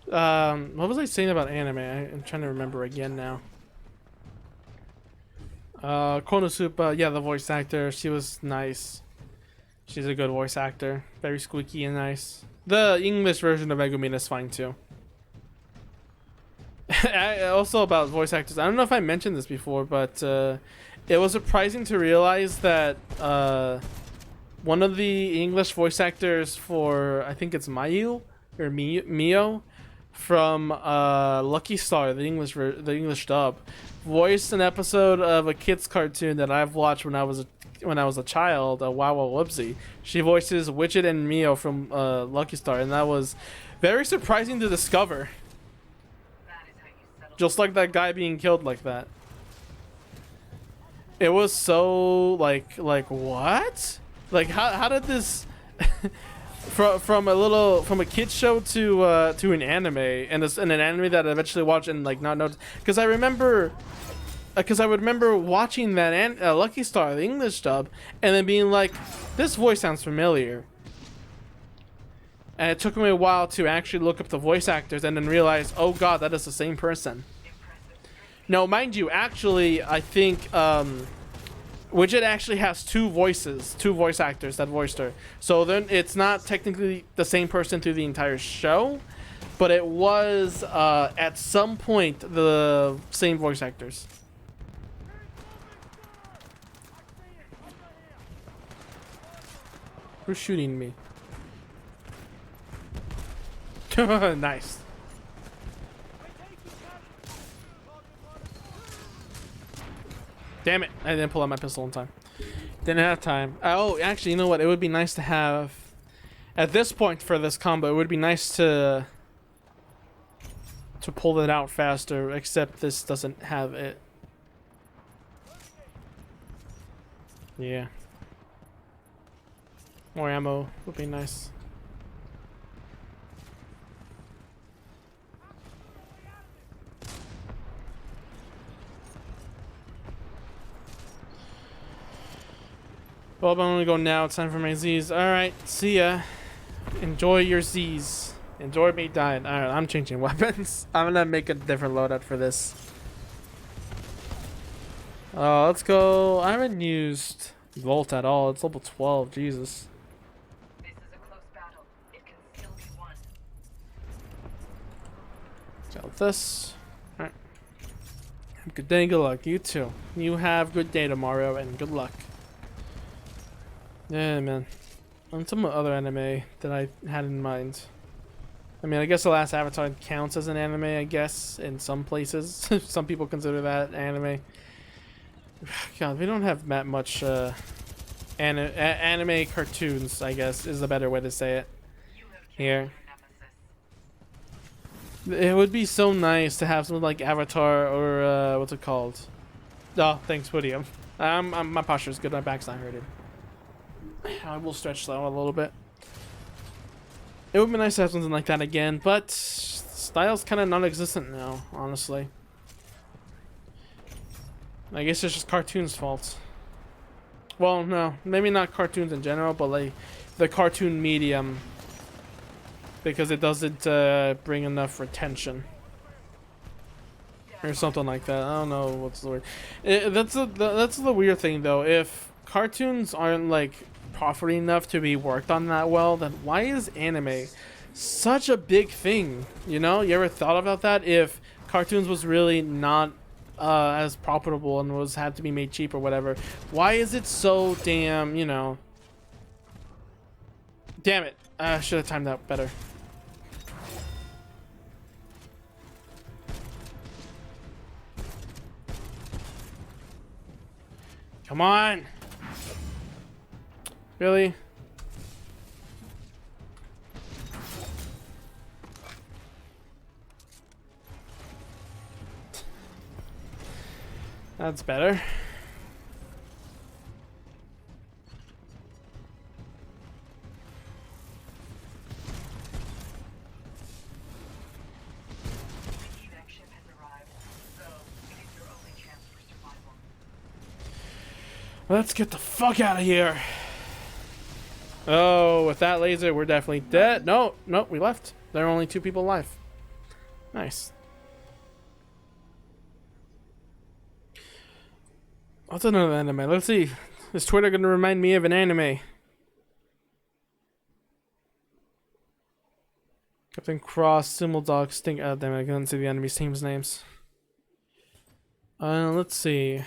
Speaker 1: What was I saying about anime? I'm trying to remember again now. Konosuba, yeah, the voice actor, she was nice. She's a good voice actor, very squeaky and nice. The English version of Megumin is fine too. Also about voice actors, I don't know if I mentioned this before, but it was surprising to realize that one of the English voice actors for, I think it's Mayu or Mio from Lucky Star, the English dub, voiced an episode of a kids cartoon that I've watched when I was a child, Wow Wow Whoopsie. She voices Widget and Mio from Lucky Star, and that was very surprising to discover.
Speaker 5: That is how you settle.
Speaker 1: Just like that guy being killed like that. It was so like what? Like how did this from a kid's show to an anime, and an anime that I eventually watched and like not know, because I would remember watching that Lucky Star, the English dub, and then being like, this voice sounds familiar. And it took me a while to actually look up the voice actors and then realize, oh god, that is the same person. No, mind you, actually, I think Widget actually has two voice actors that voiced her. So then it's not technically the same person through the entire show, but it was at some point the same voice actors. Who's shooting me? Nice. Damn it, I didn't pull out my pistol in time. Didn't have time. Oh, actually, you know what? It would be nice to have... At this point for this combo, it would be nice to pull it out faster, except this doesn't have it. Yeah. More ammo would be nice. Well, I'm gonna go now. It's time for my Z's. Alright, see ya. Enjoy your Z's. Enjoy me dying. Alright, I'm changing weapons. I'm gonna make a different loadout for this. Let's go. I haven't used Volt at all. It's level 12. Jesus.
Speaker 5: This is a close battle. It can still be won.
Speaker 1: Got this. Alright. Good day and good luck. You too. You have good day tomorrow and good luck. Yeah, man. On some other anime that I had in mind. I mean, I guess The Last Avatar counts as an anime, I guess, in some places. Some people consider that anime. God, we don't have that much anime cartoons, I guess, is the better way to say it. Here. It would be so nice to have something like Avatar or, what's it called? Oh, thanks, Woodium. My posture's good, my back's not hurting. I will stretch that a little bit. It would be nice to have something like that again, but style's kind of non-existent now, honestly. I guess it's just cartoons' fault. Well, no, maybe not cartoons in general, but like the cartoon medium, because it doesn't bring enough retention or something like that. I don't know what's the word. That's the weird thing though. If cartoons aren't like profiting enough to be worked on that well, then why is anime such a big thing? You know, you ever thought about that? If cartoons was really not as profitable and had to be made cheap or whatever, why is it so damn, you know? Damn it, I should have timed that better. Come on. Really? That's better.
Speaker 5: Evac ship has arrived, so it is your only chance for survival.
Speaker 1: Let's get the fuck out of here. Oh, with that laser, we're definitely dead. No, we left. There are only 2 people alive. Nice. What's another anime? Let's see. Is Twitter going to remind me of an anime? Captain Cross, Simuldog, Stink. Oh, damn it, I couldn't see the enemy's team's names. Let's see.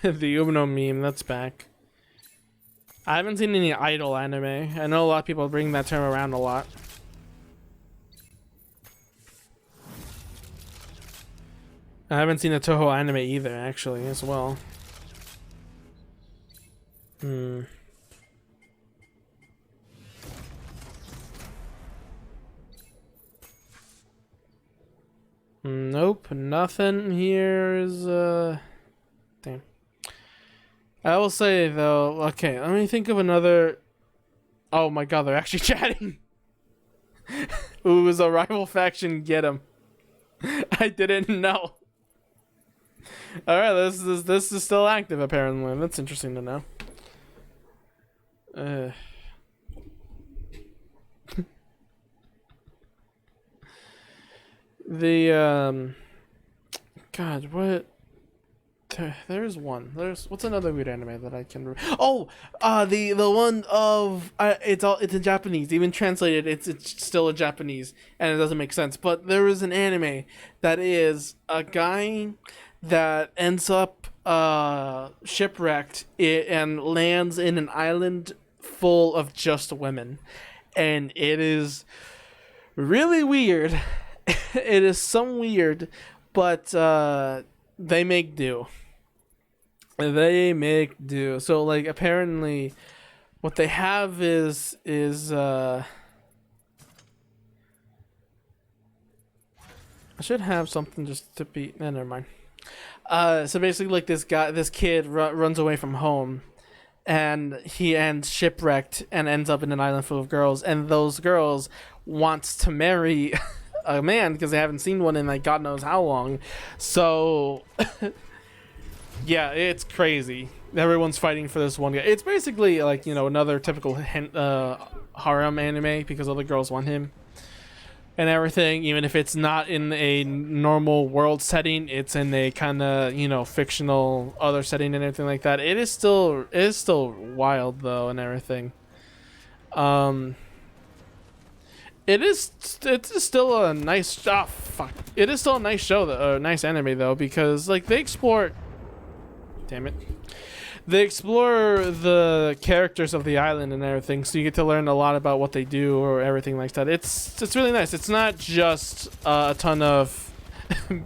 Speaker 1: The Uno meme, that's back. I haven't seen any idol anime. I know a lot of people bring that term around a lot. I haven't seen a Toho anime either, actually, as well. Nope, nothing here is, damn. I will say, though, okay, let me think of another... Oh my god, they're actually chatting! Ooh, it was a rival faction, get him. I didn't know. Alright, this is still active, apparently. That's interesting to know. God, what the There's one. There's what's another weird anime that I can. The one of it's in Japanese. Even translated, it's still in Japanese, and it doesn't make sense. But there is an anime that is a guy that ends up shipwrecked and lands in an island full of just women, and it is really weird. It is some weird, but they make do. They make do. So like apparently what they have is I should have something just to be never mind. So basically like this kid runs away from home, and he ends shipwrecked and ends up in an island full of girls, and those girls wants to marry a man because they haven't seen one in like God knows how long. So yeah, it's crazy. Everyone's fighting for this one guy. It's basically like, you know, another typical harem anime because all the girls want him and everything. Even if it's not in a normal world setting, it's in a kind of, you know, fictional other setting and everything like that. It is still wild though and everything. It's still a nice It is still a nice show though, a nice anime though, because like they explore the characters of the island and everything, so you get to learn a lot about what they do or everything like that. It's really nice. It's not just a ton of you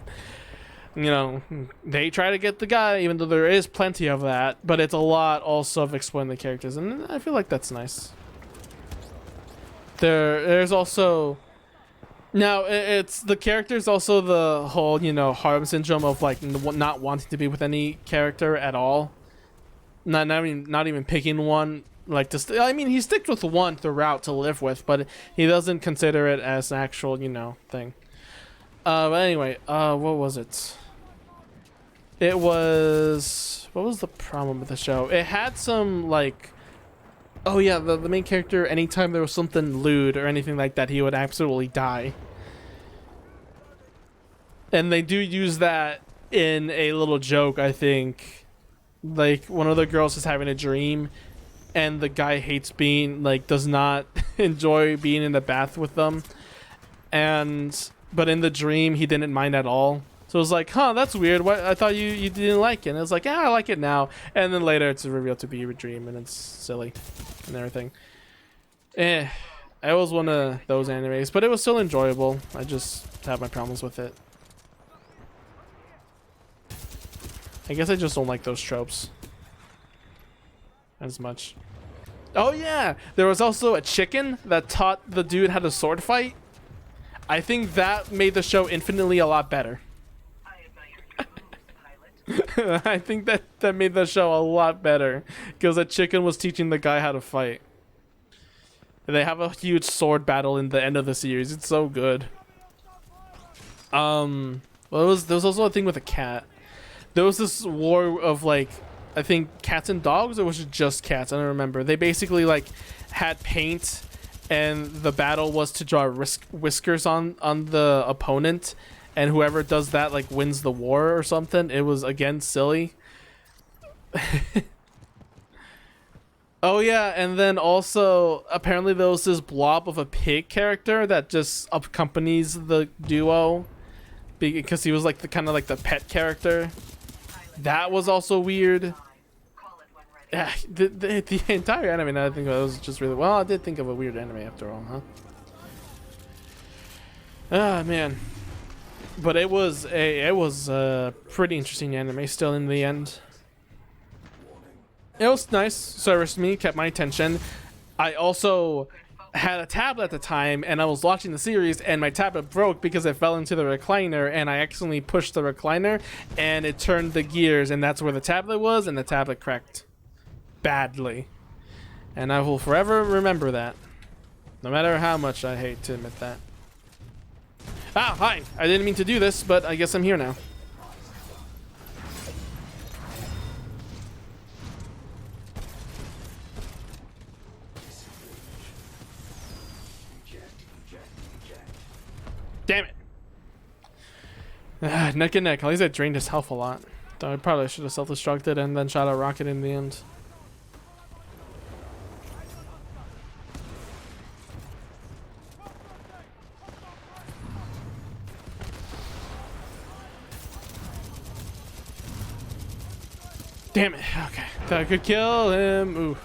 Speaker 1: know, they try to get the guy, even though there is plenty of that, but it's a lot also of exploring the characters, and I feel like that's nice. There's also now it's the characters, also the whole, you know, harem syndrome of like not wanting to be with any character at all, not even picking one, like I mean he sticks with one throughout to live with, but he doesn't consider it as an actual, you know, thing. But anyway, what was it? What was the problem with the show? It had some like, oh yeah, the main character, anytime there was something lewd or anything like that, he would absolutely die. And they do use that in a little joke, I think. Like, one of the girls is having a dream, and the guy hates being, like, does not enjoy being in the bath with them. But in the dream, he didn't mind at all. So it was like, huh, that's weird. What? I thought you didn't like it. And it was like, yeah, I like it now. And then later it's revealed to be a dream, and it's silly and everything. It was one of those animes, but it was still enjoyable. I just have my problems with it. I guess I just don't like those tropes as much. Oh yeah, there was also a chicken that taught the dude how to sword fight. I think that made the show infinitely a lot better. I think that made the show a lot better because a chicken was teaching the guy how to fight. They have a huge sword battle in the end of the series. It's so good. Well, there was also a thing with a cat. There was this war of like, I think cats and dogs, or was it just cats? I don't remember. They basically like had paint, and the battle was to draw whiskers on the opponent, and whoever does that like wins the war or something. It was again silly. Oh yeah, and then also apparently there was this blob of a pig character that just accompanies the duo because he was like the kind of like the pet character. That was also weird. Yeah, the entire anime, now I think, was just really well. I did think of a weird anime after all, huh? Ah man, but it was a pretty interesting anime still in the end. It was nice, serviced me, kept my attention. I also had a tablet at the time, and I was watching the series, and my tablet broke because it fell into the recliner, and I accidentally pushed the recliner, and it turned the gears, and that's where the tablet was, and the tablet cracked badly. And I will forever remember that, no matter how much I hate to admit that. Ah, hi! I didn't mean to do this, but I guess I'm here now. Damn it. Neck and neck. At least I drained his health a lot. I probably should have self-destructed and then shot a rocket in the end. Damn it. Okay. Thought I could kill him. Ooh.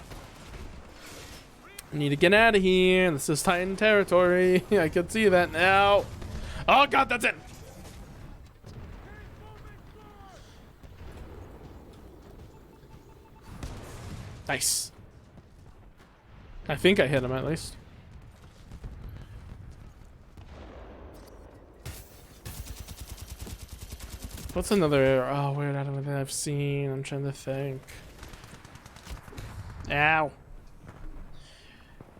Speaker 1: I need to get out of here. This is Titan territory. I can see that now. Oh god, that's it. Nice. I think I hit him at least. What's another weird anime that I've seen? I'm trying to think. Ow.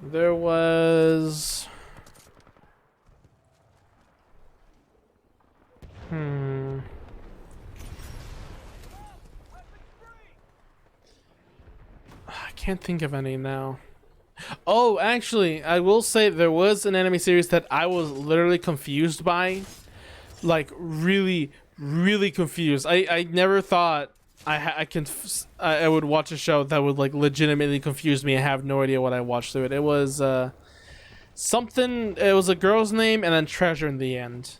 Speaker 1: There was I can't think of any now. Oh, actually, I will say there was an anime series that I was literally confused by. Like, really confused. I never thought I would watch a show that would like legitimately confuse me. I have no idea what I watched through it. It was something. It was a girl's name and then treasure in the end.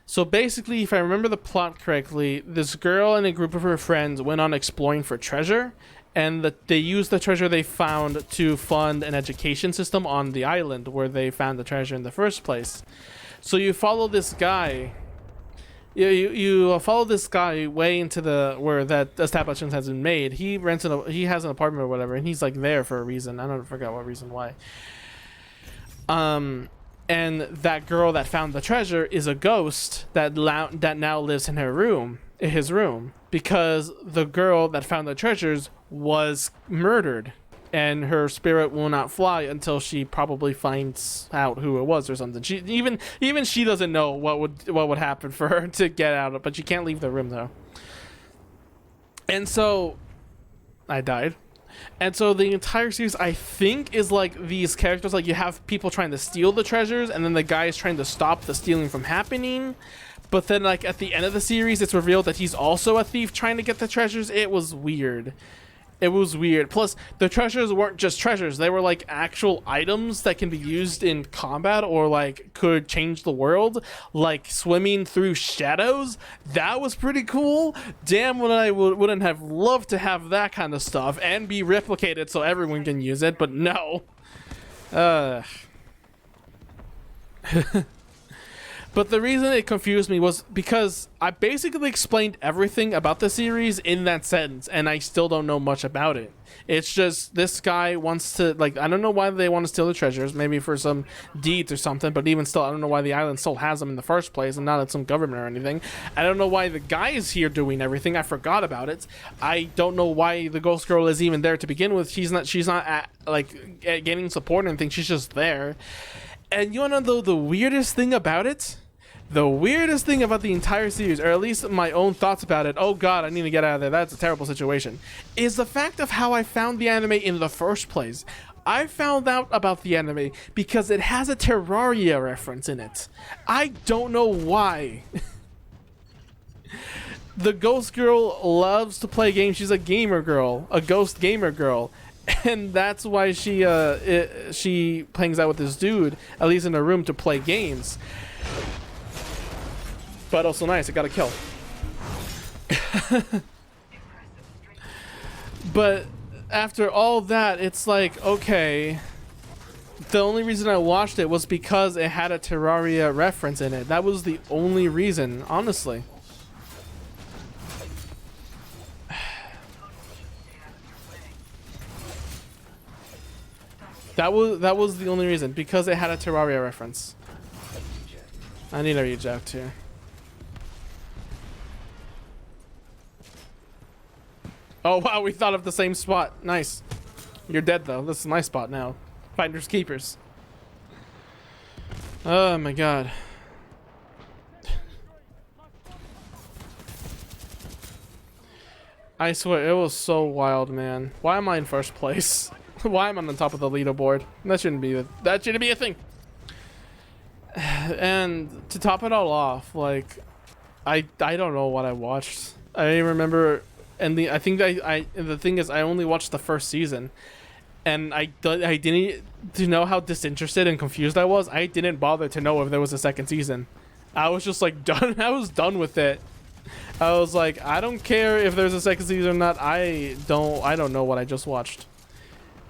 Speaker 1: So basically, if I remember the plot correctly, this girl and a group of her friends went on exploring for treasure, and they used the treasure they found to fund an education system on the island where they found the treasure in the first place. So you follow this guy. You follow this guy way into where that establishment has been made. He has an apartment or whatever, and he's like there for a reason. I forgot what reason why. And that girl that found the treasure is a ghost that now lives in his room, because the girl that found the treasures was murdered, and her spirit will not fly until she probably finds out who it was or something. She even she doesn't know what would happen for her to get out, but she can't leave the room though. And so I died. And so the entire series, I think, is like these characters, like you have people trying to steal the treasures, and then the guy is trying to stop the stealing from happening. But then like at the end of the series, it's revealed that he's also a thief trying to get the treasures. It was weird. It was weird. Plus, the treasures weren't just treasures. They were like actual items that can be used in combat or like could change the world, like swimming through shadows. That was pretty cool. Damn, wouldn't have loved to have that kind of stuff and be replicated so everyone can use it, but no. But the reason it confused me was because I basically explained everything about the series in that sentence, and I still don't know much about it. It's just this guy wants to, like, I don't know why they want to steal the treasures, maybe for some deeds or something, but even still, I don't know why the island still has them in the first place and not at some government or anything. I don't know why the guy is here doing everything. I forgot about it. I don't know why the ghost girl is even there to begin with. She's not getting support or anything. She's just there. And you wanna know the weirdest thing about it? The weirdest thing about the entire series, or at least my own thoughts about it, oh god, I need to get out of there, that's a terrible situation, is the fact of how I found the anime in the first place. I found out about the anime because it has a Terraria reference in it. I don't know why. The ghost girl loves to play games. She's a gamer girl, a ghost gamer girl. And that's why she hangs out with this dude, at least in a room, to play games. But also nice, I got a kill. But after all that, it's like, okay, the only reason I watched it was because it had a Terraria reference in it. That was the only reason, honestly. That was the only reason, because it had a Terraria reference. I need a reject here. Oh wow, we thought of the same spot. Nice. You're dead though. This is my spot now. Finders keepers. Oh my god. I swear, it was so wild, man. Why am I in first place? Why am I on top of the leaderboard? That shouldn't be a thing. And to top it all off, like, I don't know what I watched. I remember, and I think and the thing is, I only watched the first season, and I didn't to know how disinterested and confused I was. I didn't bother to know if there was a second season. I was just like done. I was done with it. I was like, I don't care if there's a second season or not. I don't know what I just watched.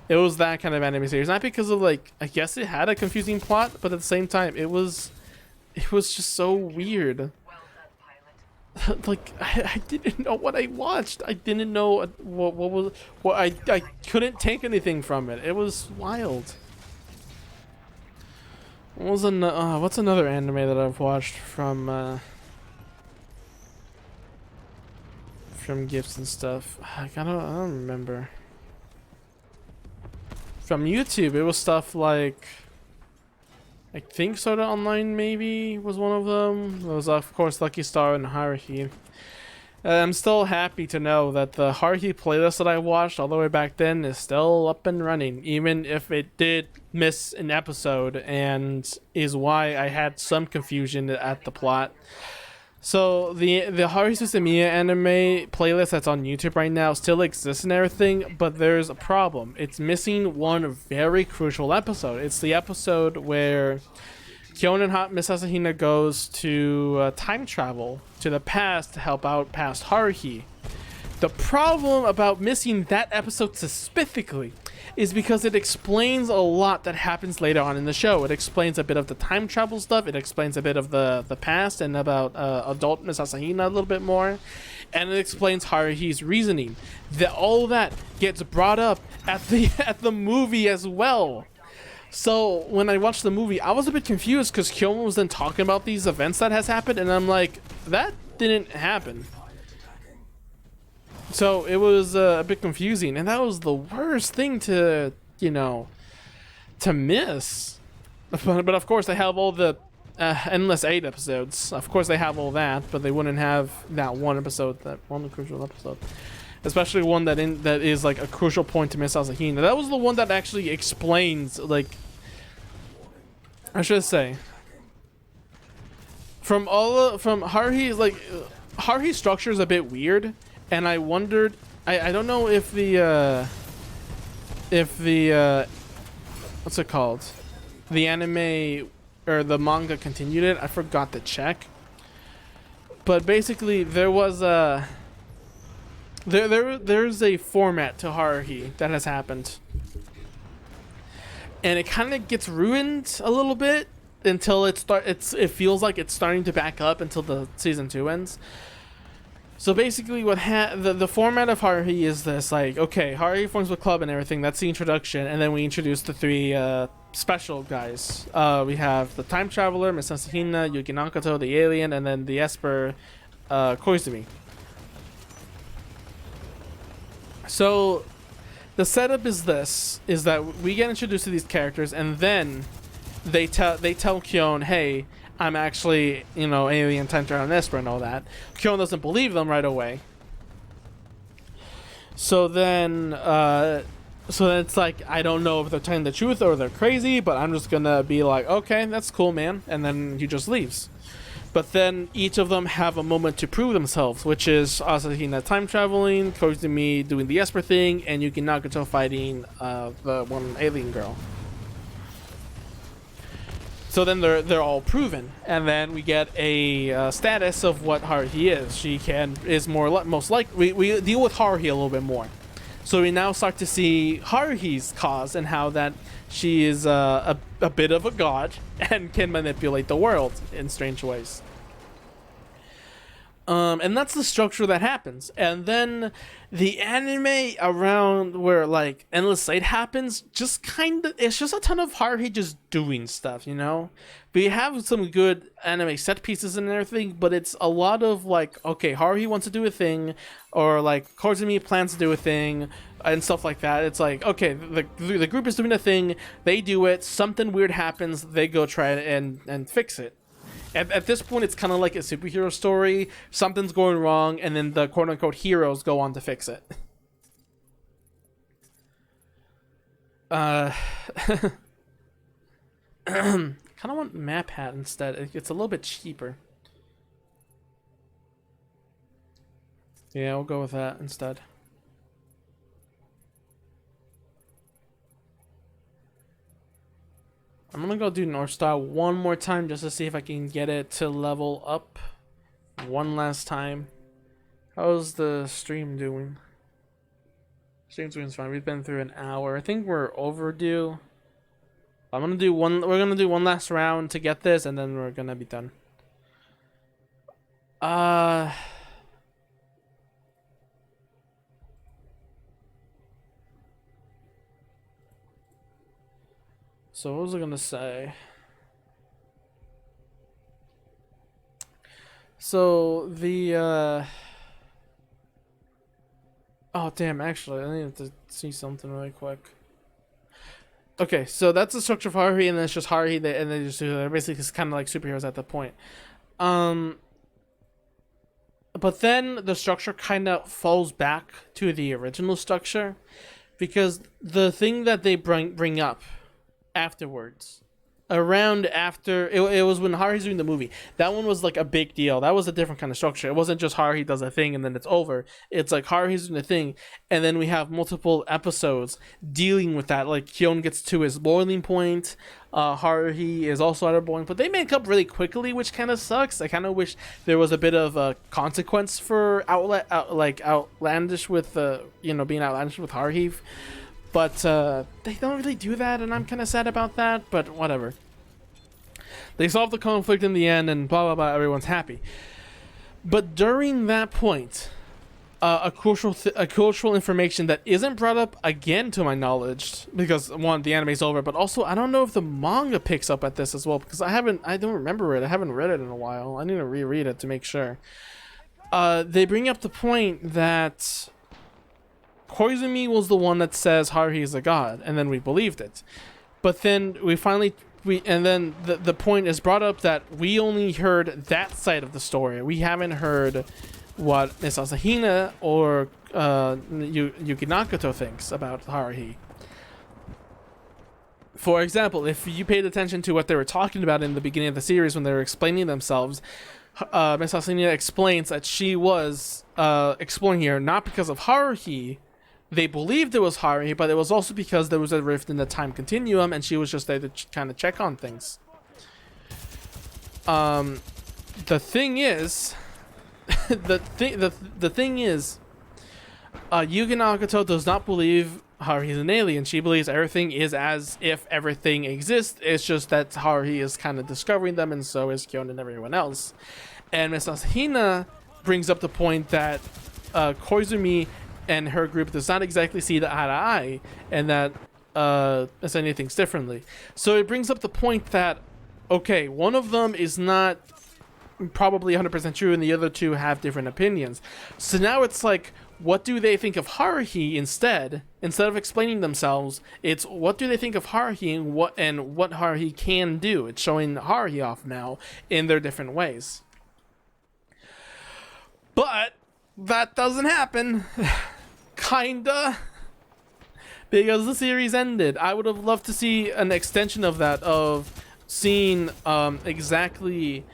Speaker 1: It was that kind of anime series, not because of like, I guess it had a confusing plot, but at the same time, it was just so weird.
Speaker 5: Well done, pilot.
Speaker 1: Like I didn't know what I watched. I didn't know what I couldn't take anything from it. It was wild. What's another anime that I've watched from gifts and stuff? I don't remember. From YouTube, it was stuff like, I think Sword Art Online maybe was one of them. It was of course Lucky Star and Haruhi. I'm still happy to know that the Haruhi playlist that I watched all the way back then is still up and running, even if it did miss an episode, and is why I had some confusion at the plot. So the Haruhi Suzumiya anime playlist that's on YouTube right now still exists and everything, but there's a problem. It's missing one very crucial episode. It's the episode where Kyon and Miss Asahina goes to time travel to the past to help out past Haruhi. The problem about missing that episode specifically is because it explains a lot that happens later on in the show. It explains a bit of the time travel stuff. It explains a bit of the past and about adult Miss Asahina a little bit more. And it explains Haruhi's reasoning. All that gets brought up at the movie as well. So when I watched the movie, I was a bit confused because Kyon was then talking about these events that has happened, and I'm like, that didn't happen. So it was a bit confusing, and that was the worst thing to miss. But of course they have all the endless 8 episodes. Of course they have all that, but they wouldn't have that one episode, that one crucial episode. Especially one that is like a crucial point to Miss Asahina. That was the one that actually explains, like, I should say, from Haruhi's, like, Haruhi's structure is a bit weird, and I wondered, I don't know if the what's it called, the anime or the manga continued it. I forgot to check, but basically there was a there's a format to Haruhi that has happened, and it kind of gets ruined a little bit until it feels like it's starting to back up until the season 2 ends. So basically what the format of Haruhi is this, like, okay, Haruhi forms with club and everything, that's the introduction, and then we introduce the 3 special guys. We have the time traveler, Miss Asahina, Yuki Nakato, the alien, and then the Esper, Koizumi. So the setup is that we get introduced to these characters, and then they tell Kyon, hey, I'm actually, alien time traveler and Esper and all that. Kyon doesn't believe them right away. So then it's like, I don't know if they're telling the truth or they're crazy, but I'm just gonna be like, okay, that's cool, man. And then he just leaves. But then each of them have a moment to prove themselves, which is Asahina time traveling, Koizumi doing the Esper thing, and Yuki Nagato fighting the one alien girl. So then they're all proven, and then we get a status of what Haruhi is. She is most likely we deal with Haruhi a little bit more. So we now start to see Haruhi's cause and how that she is a bit of a god and can manipulate the world in strange ways. And that's the structure that happens. And then the anime around where, like, Endless Light happens, it's just a ton of Haruhi just doing stuff, We have some good anime set pieces and everything, but it's a lot of, like, okay, Haruhi wants to do a thing, or, like, Koizumi plans to do a thing, and stuff like that. It's like, okay, the group is doing a thing, they do it, something weird happens, they go try it and fix it. At this point, it's kind of like a superhero story. Something's going wrong, and then the quote-unquote heroes go on to fix it. Kind of want Map Hat instead. It's a little bit cheaper. Yeah, we'll go with that instead. I'm gonna go do North Star one more time just to see if I can get it to level up one last time. How's the stream doing? Stream's doing fine. We've been through an hour. I think we're overdue. We're gonna do one last round to get this, and then we're gonna be done. So what was I gonna say? So the oh damn, actually I need to see something really quick. Okay, so that's the structure of Haruhi, and then it's just Haruhi, and they just do, they're basically just kind of like superheroes at that point. But then the structure kind of falls back to the original structure, because the thing that they bring up afterwards, around after it was when Haruhi's doing the movie, that one was like a big deal. That was a different kind of structure. It wasn't just Haruhi does a thing and then it's over. It's like Haruhi's doing a thing, and then we have multiple episodes dealing with that. Like Kyon gets to his boiling point, Haruhi is also at her boiling point. They make up really quickly, which kind of sucks. I kind of wish there was a bit of a consequence for outlandish with being outlandish with Haruhi. But they don't really do that, and I'm kind of sad about that, but whatever. They solve the conflict in the end, and blah, blah, blah, everyone's happy. But during that point, a crucial information that isn't brought up again to my knowledge, because one, the anime's over, but also I don't know if the manga picks up at this as well, because I don't remember it. I haven't read it in a while. I need to reread it to make sure. They bring up the point that Koizumi was the one that says Haruhi is a god, and then we believed it. But then the point is brought up that we only heard that side of the story. We haven't heard what Miss Asahina or Yuki Nakato thinks about Haruhi. For example, if you paid attention to what they were talking about in the beginning of the series when they were explaining themselves, Miss Asahina explains that she was exploring here not because of Haruhi. They believed it was Haruhi, but it was also because there was a rift in the time continuum, and she was just there to kind of check on things. The thing is, the thing is, Yuki Nakato does not believe Haruhi is an alien. She believes everything is as if everything exists. It's just that Haruhi is kind of discovering them, and so is Kyon and everyone else. And Miss Asahina brings up the point that Koizumi and her group does not exactly see the eye to eye, and that Asahina thinks differently. So it brings up the point that, okay, one of them is not probably 100% true, and the other two have different opinions. So now it's like, what do they think of Haruhi instead? Instead of explaining themselves, it's what do they think of Haruhi and what Haruhi can do. It's showing Haruhi off now in their different ways. But that doesn't happen. Kinda. Because the series ended. I would have loved to see an extension of that, of seeing exactly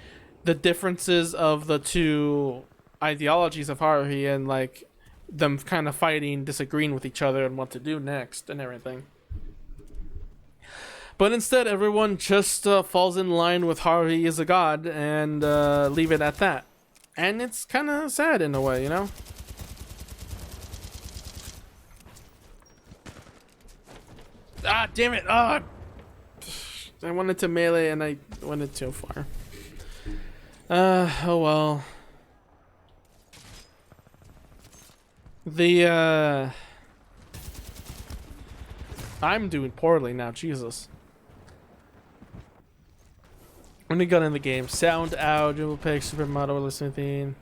Speaker 1: the differences of the two ideologies of Haruhi, and like them kind of fighting, disagreeing with each other and what to do next and everything. But instead, everyone just falls in line with Haruhi is a god and leave it at that. And it's kind of sad in a way, you know? Ah, damn it! Ah, I wanted to melee and I went too far. Oh well. I'm doing poorly now, Jesus. When we got in the game, sound out, dribble pick, supermodel, listening theme,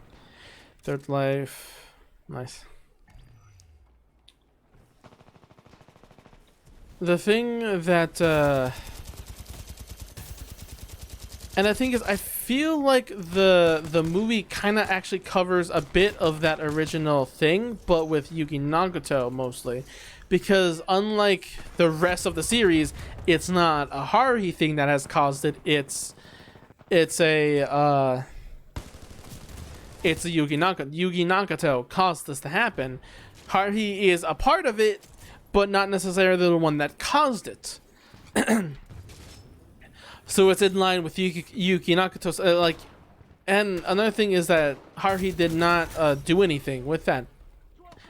Speaker 1: third life, nice. The thing that, and the thing is, I feel like the movie kind of actually covers a bit of that original thing, but with Yuki Nagato mostly, because unlike the rest of the series, it's not a Haruhi thing that has caused it. It's it's a Yugi Nagato. Yugi Nagato caused this to happen. Haruhi is a part of it, but not necessarily the one that caused it. So it's in line with Yuki Nakato's like. And another thing is that Haruhi did not do anything with that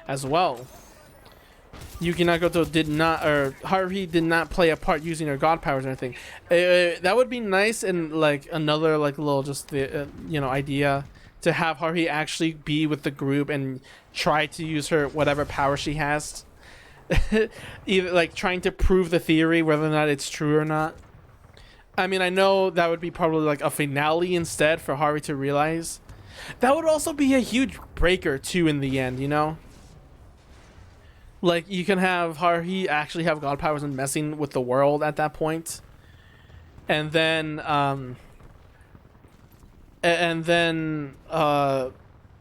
Speaker 1: as well. Yuki Nagato did not, or Haruhi did not play a part using her god powers or anything. That would be nice and like another like little just the you know, idea to have Haruhi actually be with the group and try to use her whatever power she has. Either like trying to prove the theory whether or not it's true or not. I mean, I know that would be probably like a finale instead for Haruhi to realize. That would also be a huge breaker too in the end, you know? Like, you can have Haruhi actually have god powers and messing with the world at that point. And then,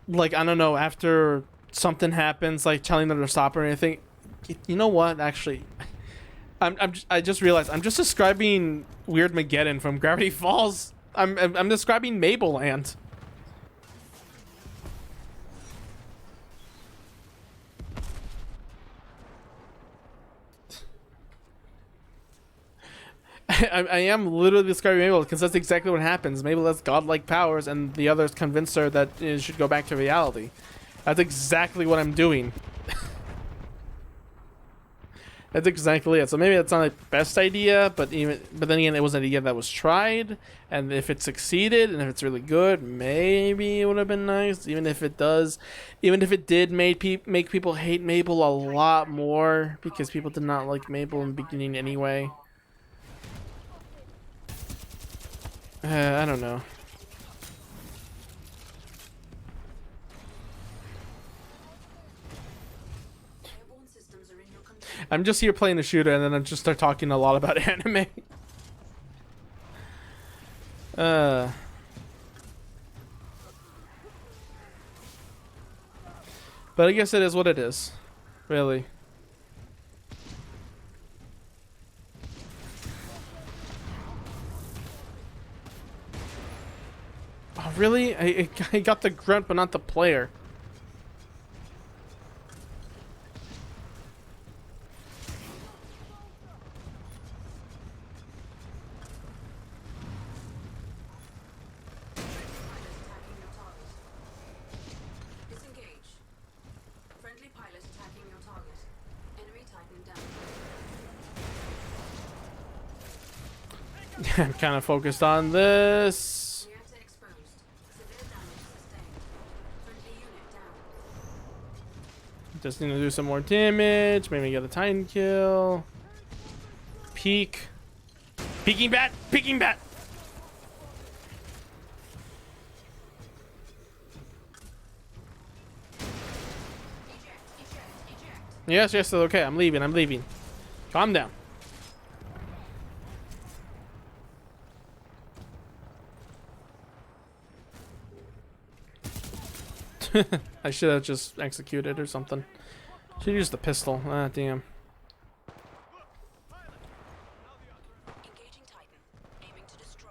Speaker 1: like, I don't know, after something happens, like telling them to stop or anything. You know what, actually? I just realized I'm just describing Weird Mageddon from Gravity Falls. I'm describing Mableland. I am literally describing Mabel because that's exactly what happens. Mabel has godlike powers, and the others convince her that it should go back to reality. That's exactly what I'm doing. That's exactly it. So maybe that's not the best idea, but then again, it was an idea that was tried, and if it succeeded and if it's really good, maybe it would have been nice. Even if it did make people hate Mabel a lot more because people did not like Mabel in the beginning anyway. I don't know. I'm just here playing the shooter, and then I just start talking a lot about anime. But I guess it is what it is, really. Oh, really? I got the grunt, but not the player. I'm kind of focused on this. Just need to do some more damage. Maybe get a Titan kill. Peek. Peeking bat! Peeking bat! Yes, yes, okay. I'm leaving. I'm leaving. Calm down. I should have just executed or something. Should use the pistol. Ah, damn.
Speaker 4: Engaging Titan, aiming to destroy.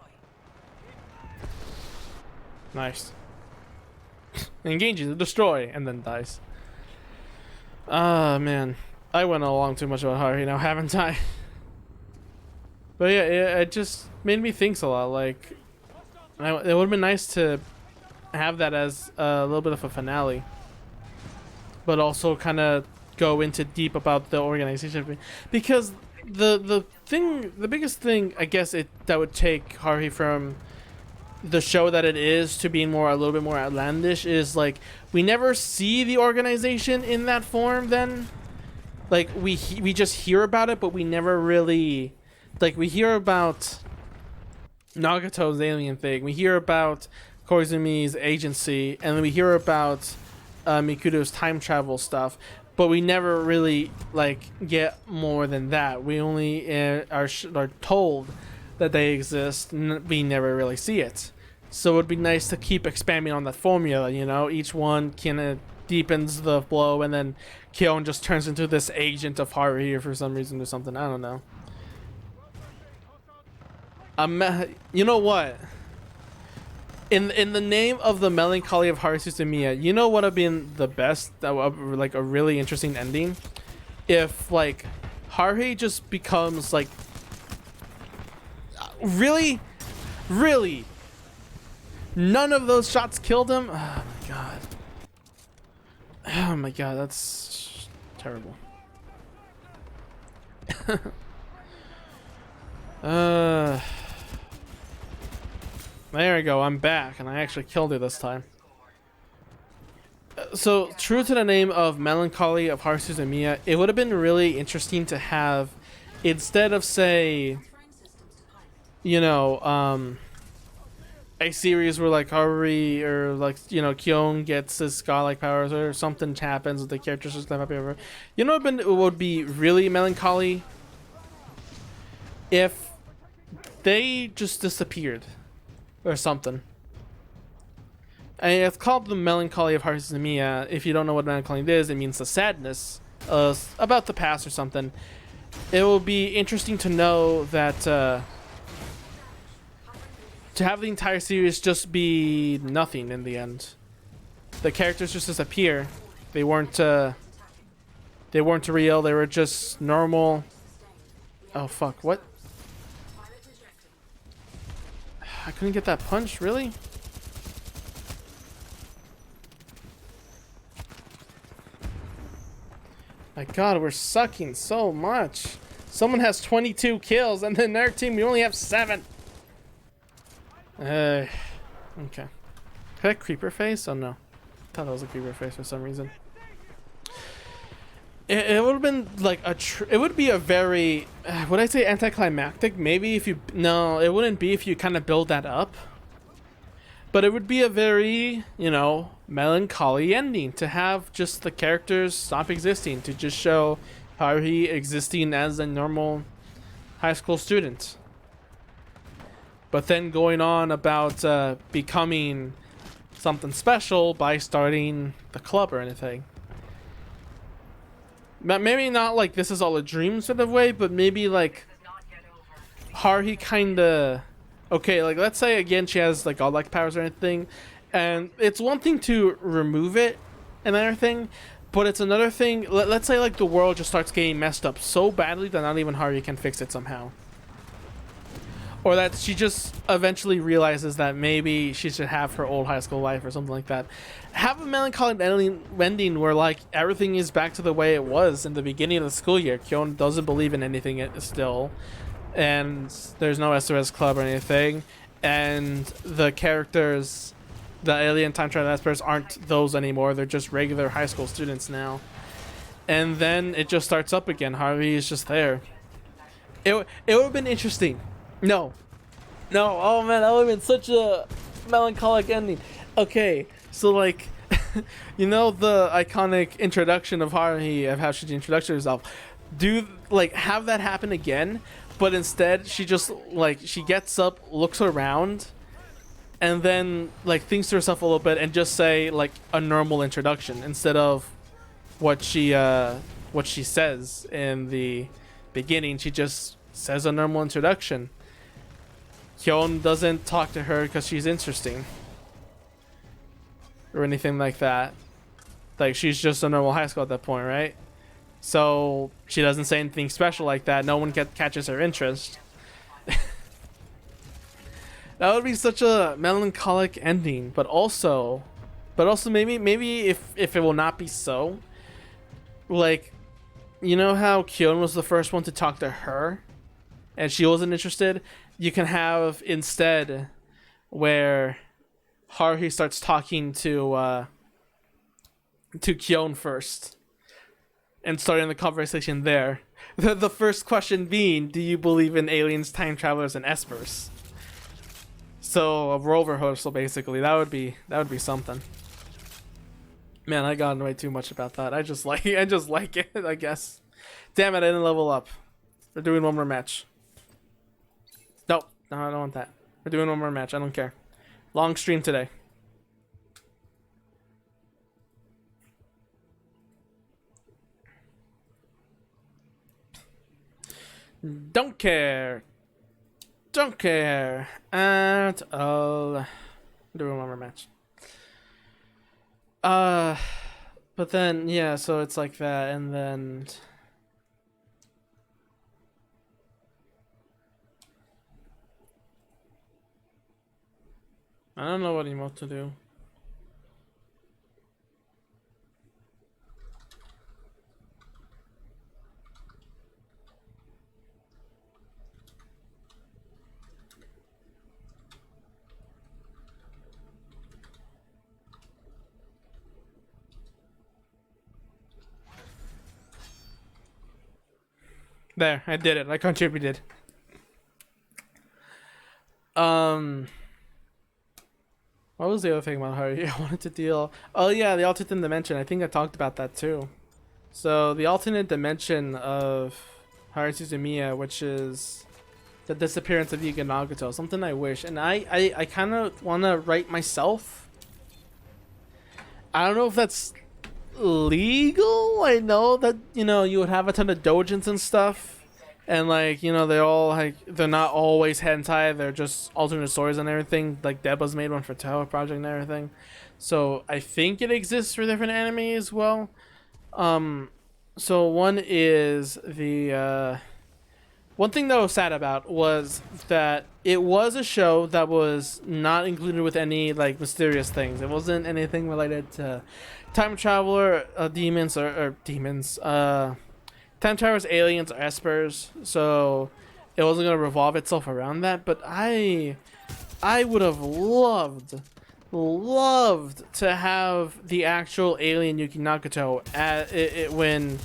Speaker 1: Nice. Engaging to destroy, and then dies. Ah, man. I went along too much about Haruhi now, haven't I? But yeah, it just made me think a lot. Like, it would have been nice to have that as a little bit of a finale, but also kind of go into deep about the organization, because the biggest thing I guess that would take Haruhi from the show that it is to being a little bit more outlandish is like we never see the organization in that form. Then like we just hear about it, but we never really like we hear about Nagato's alien thing, we hear about Koizumi's agency, and then we hear about Mikuto's time travel stuff, but we never really like get more than that. We only are told that they exist, and we never really see it. So it would be nice to keep expanding on that formula, you know? Each one kind of deepens the blow, and then Kyon just turns into this agent of Haruhi for some reason or something. I don't know. You know what? in the name of the melancholy of Haru Suzumiya, you know what would have been the best, like a really interesting ending, if like Haruhi just becomes like really, really, none of those shots killed him. Oh my god. Oh my god, that's terrible. There we go, I'm back, and I actually killed it this time. So, true to the name of Melancholy of Haru Suzumiya, it would have been really interesting to have, instead of, say, you know, a series where, like, Haruhi or, like, you know, Kyon gets his godlike powers or something happens with the characters just happy over. You know what would be really melancholy? If they just disappeared. Or something. And it's called the Melancholy of Haru Suzumiya. If you don't know what melancholy is, it means the sadness about the past or something. It will be interesting to know that to have the entire series just be nothing in the end. The characters just disappear. They weren't real. They were just normal. Oh fuck! What? I couldn't get that punch, really? My god, we're sucking so much. Someone has 22 kills, and then their team, we only have 7. Okay. Is that creeper face? Oh no. I thought that was a creeper face for some reason. It would have been like it would be a very, would I say anticlimactic? Maybe if you, no, it wouldn't be if you kind of build that up. But it would be a very, you know, melancholy ending to have just the characters stop existing, to just show Haruhi existing as a normal high school student. But then going on about becoming something special by starting the club or anything. Maybe not like this is all a dream sort of way, but maybe like Haruhi kinda, okay, like let's say again she has like godlike powers or anything, and it's one thing to remove it and everything, but it's another thing, let's say like the world just starts getting messed up so badly that not even Haruhi can fix it somehow. Or that she just eventually realizes that maybe she should have her old high school life or something like that. Have a melancholy ending where like everything is back to the way it was in the beginning of the school year. Kyon doesn't believe in anything still, and there's no SOS club or anything, and the characters, the alien time travel experts, aren't those anymore. They're just regular high school students now. And then it just starts up again. Haruhi is just there. It would have been interesting. No, oh man, that would have been such a melancholic ending. Okay, so like, you know the iconic introduction of Haruhi, of how she introduced herself, do like have that happen again, but instead she just like, she gets up, looks around, and then like thinks to herself a little bit and just say like a normal introduction instead of what she says in the beginning. She just says a normal introduction. Kyon doesn't talk to her because she's interesting or anything like that. Like, she's just a normal high school at that point, right? So she doesn't say anything special like that. No one catches her interest. That would be such a melancholic ending. But also maybe if it will not be so, like, you know how Kyon was the first one to talk to her and she wasn't interested? You can have instead where Haruhi starts talking to Kyon first and starting the conversation there. The first question being, do you believe in aliens, time travelers, and espers? So a role rehearsal basically. That would be something. Man, I got way too much about that. I just like it, I guess. Damn it, I didn't level up. We're doing one more match. Nope. No, I don't want that. We're doing one more match. I don't care. Long stream today. Don't care. Don't care at all. Do a armor match. But then yeah, so it's like that, and then I don't know what emote to do. There, I did it. I contributed. What was the other thing about Harry? I wanted to deal. Oh yeah, the alternate dimension. I think I talked about that too. So the alternate dimension of Haru Suzumiya, which is the disappearance of Yuga Nagato, something I wish, and I kind of want to write myself. I don't know if that's legal. I know that, you know, you would have a ton of dojins and stuff, and like, you know, they're all like, they're not always hentai, they're just alternate stories and everything. Like Deba's made one for Toho Project and everything, so I think it exists for different anime as well. So one is the one thing that I was sad about was that it was a show that was not included with any like mysterious things. It wasn't anything related to time traveler, demons or demons, time travelers, aliens, or espers. So it wasn't gonna revolve itself around that. But I would have loved to have the actual alien Yuki Nagato at it when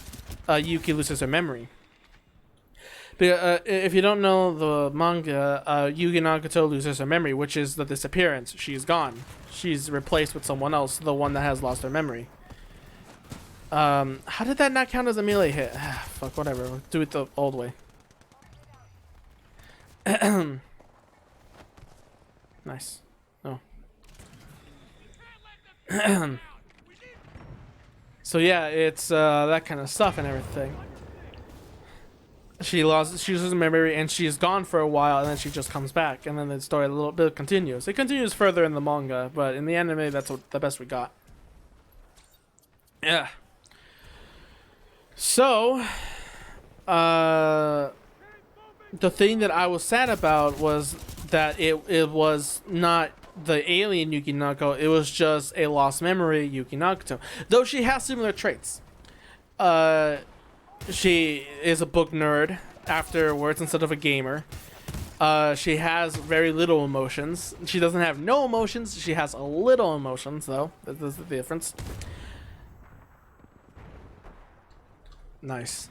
Speaker 1: Yuki loses her memory. If you don't know the manga, Yuki Nagato loses her memory, which is the disappearance. She's gone. She's replaced with someone else, the one that has lost her memory. How did that not count as a melee hit? Fuck, whatever. We'll do it the old way. Nice. Oh. So yeah, it's that kind of stuff and everything. She loses memory and she's gone for a while, and then she just comes back, and then the story a little bit continues. It continues further in the manga, but in the anime, that's the best we got. Yeah. So, the thing that I was sad about was that it was not the alien Yuki Nagato, it was just a lost memory Yuki Nagato. Though she has similar traits. She is a book nerd afterwards instead of a gamer. She has very little emotions. She doesn't have no emotions. She has a little emotions, though. That's the difference. Nice.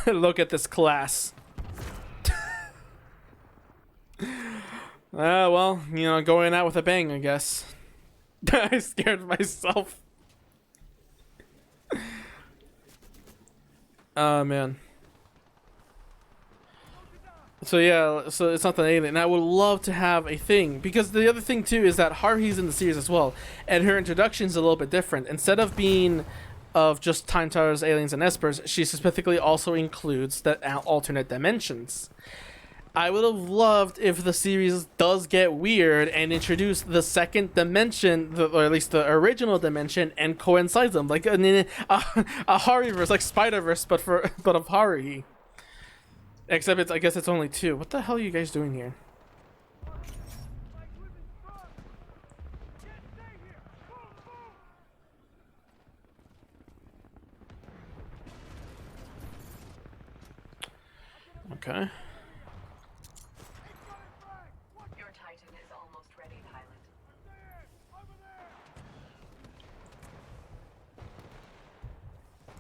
Speaker 1: Look at this class. Well, you know, going out with a bang, I guess. I scared myself. Oh man. So yeah, so it's not the alien. And I would love to have a thing, because the other thing too is that Haruhi's in the series as well, and her introduction's a little bit different. Instead of being of just time travelers, aliens, and espers, she specifically also includes the alternate dimensions. I would have loved if the series does get weird and introduce the second dimension, or at least the original dimension, and coincides them, like a Haruverse, like Spider-Verse, but of Haruhi. Except I guess it's only two. What the hell are you guys doing here? Okay.
Speaker 5: Your Titan is almost ready, pilot.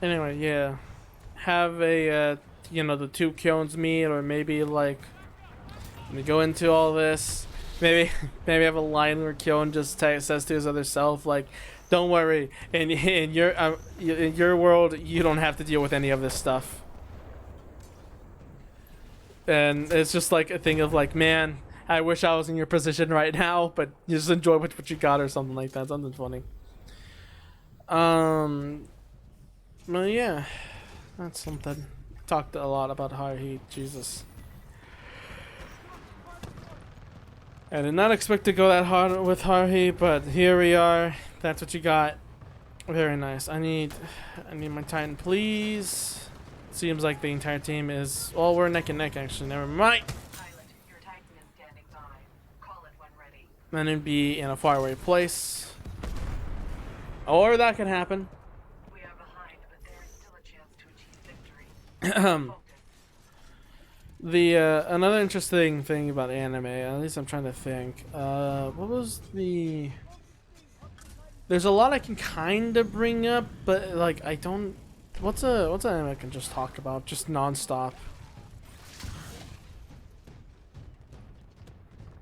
Speaker 1: Anyway, yeah. Have a, you know, the two Kyones meet, or maybe like, we go into all this. Maybe have a line where Kyon just says to his other self, like, "Don't worry, in your world, you don't have to deal with any of this stuff." And it's just like a thing of like, man, I wish I was in your position right now, but you just enjoy what you got, or something like that. Something funny. Well, yeah, that's something. Talked a lot about Haruhi. Jesus. I did not expect to go that hard with Haruhi, but here we are. That's what you got. Very nice. I need my Titan, please. Seems like the entire team is. Well, we're neck and neck actually. Never mind.
Speaker 5: Pilot, your Titan is standing by. Call it when ready.
Speaker 1: Then it'd be in a faraway place. Or that can happen.
Speaker 5: We are behind, but there is still a chance to achieve victory. Focus.
Speaker 1: The another interesting thing about anime, at least I'm trying to think. What was the? There's a lot I can kind of bring up, but like I don't. What's an anime I can just talk about just nonstop?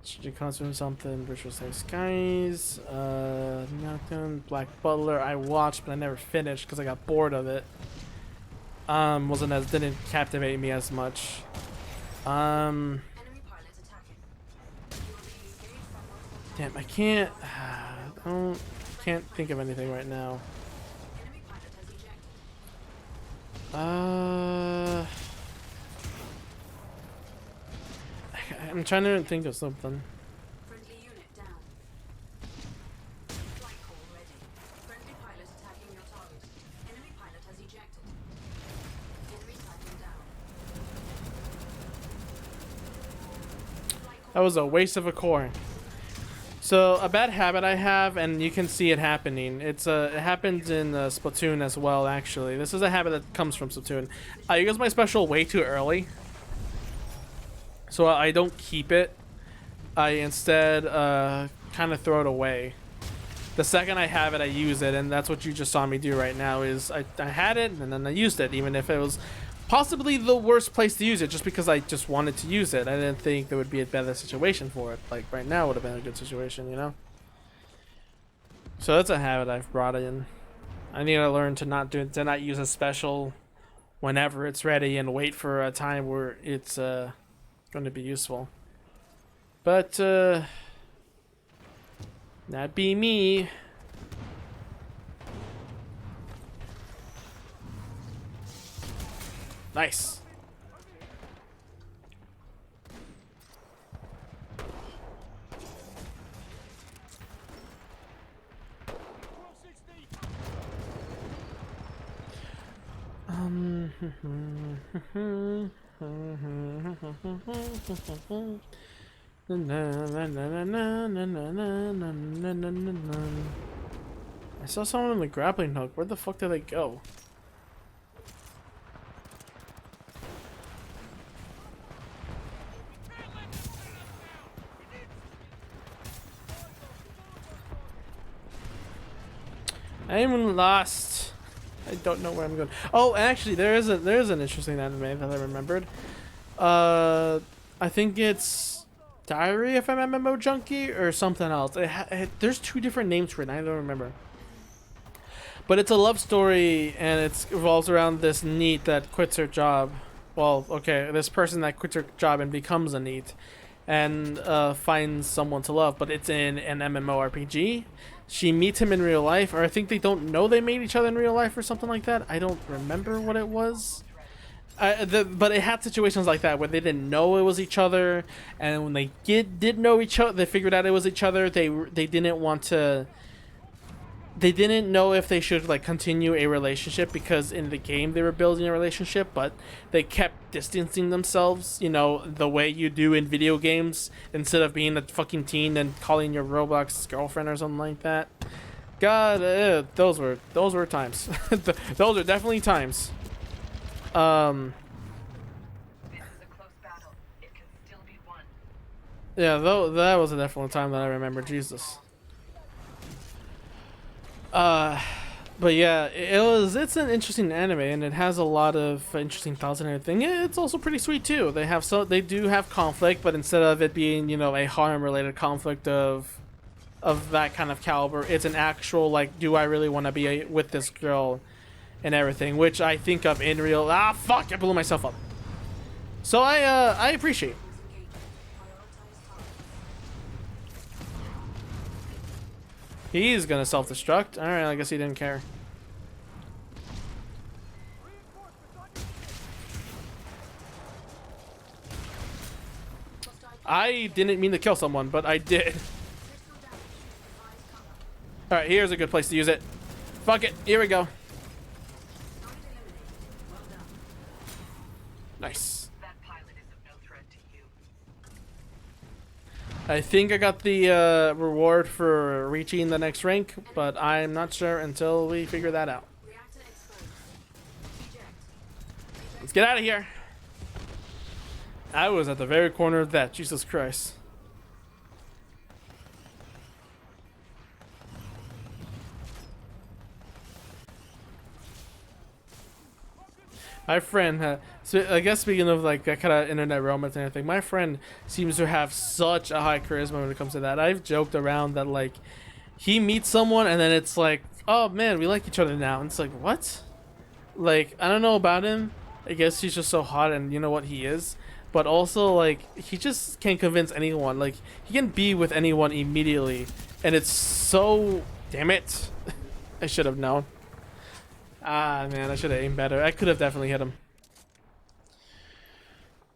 Speaker 1: Should you consume something? Virtual Save Skies, nothing. Black Butler. I watched, but I never finished because I got bored of it. Didn't captivate me as much.
Speaker 7: Enemy pilots attacking. You will be engaged from multiple
Speaker 1: Damn, I can't. Can't think of anything right now.
Speaker 7: enemy pilot has ejected.
Speaker 1: I'm trying to think of something.
Speaker 7: Friendly unit down. Flight call ready. Friendly pilot attacking your target. Enemy pilot has ejected. Enemy Titan down.
Speaker 1: That was a waste of a core. So a bad habit I have, and you can see it happening. It happens in Splatoon as well. Actually, this is a habit that comes from Splatoon. I use my special way too early, so I don't keep it. I instead kind of throw it away. The second I have it, I use it, and that's what you just saw me do right now. Is I had it and then I used it, even if it was possibly the worst place to use it, just because I just wanted to use it. I didn't think there would be a better situation for it. Like right now would have been a good situation, you know? So that's a habit I've brought in. I need to learn to not use a special whenever it's ready and wait for a time where it's going to be useful. But that be me. Nice. I saw someone on the grappling hook. Where the fuck did they go? I'm lost. I don't know where I'm going. Oh, actually, there's an interesting anime that I remembered. I think it's Diary if I'm MMO Junkie or something else. There's two different names for it. I don't remember. But it's a love story, and it revolves around this NEET that quits her job. Well, okay, this person that quits her job and becomes a NEET, and finds someone to love. But it's in an MMORPG. She meets him in real life, or I think they don't know they made each other in real life or something like that. I don't remember what it was. But it had situations like that where they didn't know it was each other, and when they did know each other, they figured out it was each other. They didn't want to. They didn't know if they should like continue a relationship because in the game they were building a relationship, but they kept distancing themselves, you know, the way you do in video games instead of being a fucking teen and calling your Roblox girlfriend or something like that. God, those were times. Those are definitely times.
Speaker 5: This is a close battle. It can still be won.
Speaker 1: Yeah, though that was a definitely time that I remember. Jesus. But yeah, it's an interesting anime, and it has a lot of interesting thoughts and everything. It's also pretty sweet too. They do have conflict, but instead of it being, you know, a harem related conflict of that kind of caliber, it's an actual like, do I really want to be with this girl and everything, which I think of in real. Fuck! I blew myself up. So I appreciate. He's gonna self-destruct. Alright, I guess he didn't care. I didn't mean to kill someone, but I did. Alright, here's a good place to use it. Fuck it, here we go. Nice.
Speaker 5: That pilot is of no threat to you.
Speaker 1: I think I got the reward for reaching the next rank, but I'm not sure until we figure that out.
Speaker 7: Reactor exposed. Eject.
Speaker 1: Let's get out of here. I was at the very corner of that. Jesus Christ. My friend, so I guess speaking of like that kind of internet romance and everything, my friend seems to have such a high charisma when it comes to that. I've joked around that like he meets someone and then it's like, oh man, we like each other now. And it's like, what? Like, I don't know about him. I guess he's just so hot and you know what he is. But also like he just can't convince anyone. Like he can be with anyone immediately. And it's so, damn it. I should have known. Ah, man, I should have aimed better. I could have definitely hit him.